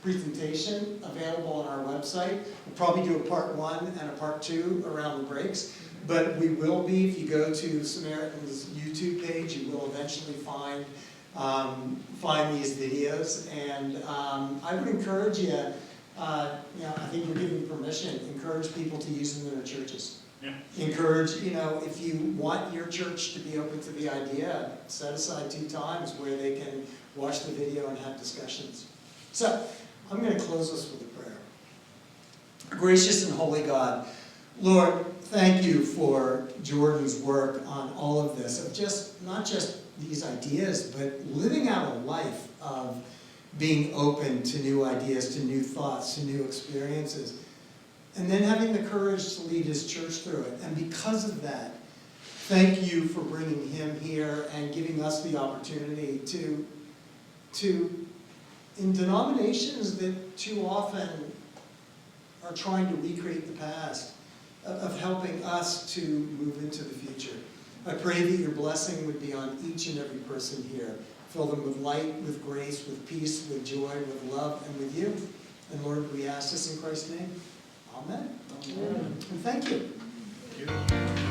presentation available on our website. We'll probably do a part 1 and a part 2 around the breaks. But we will be, if you go to Samaritan's YouTube page, you will eventually find these videos. And I would encourage you, I think we're giving permission, encourage people to use them in their churches. Yeah. Encourage, if you want your church to be open to the idea, set aside 2 times where they can watch the video and have discussions. So, I'm going to close this with a prayer. Gracious and holy God, Lord, thank you for Jordan's work on all of this, of not just these ideas, but living out a life of being open to new ideas, to new thoughts, to new experiences, and then having the courage to lead his church through it. And because of that, thank you for bringing him here and giving us the opportunity to in denominations that too often are trying to recreate the past, of helping us to move into the future. I pray that your blessing would be on each and every person here. Fill them with light, with grace, with peace, with joy, with love, and with you. And Lord, we ask this in Christ's name. Amen. Amen. And thank you. Thank you.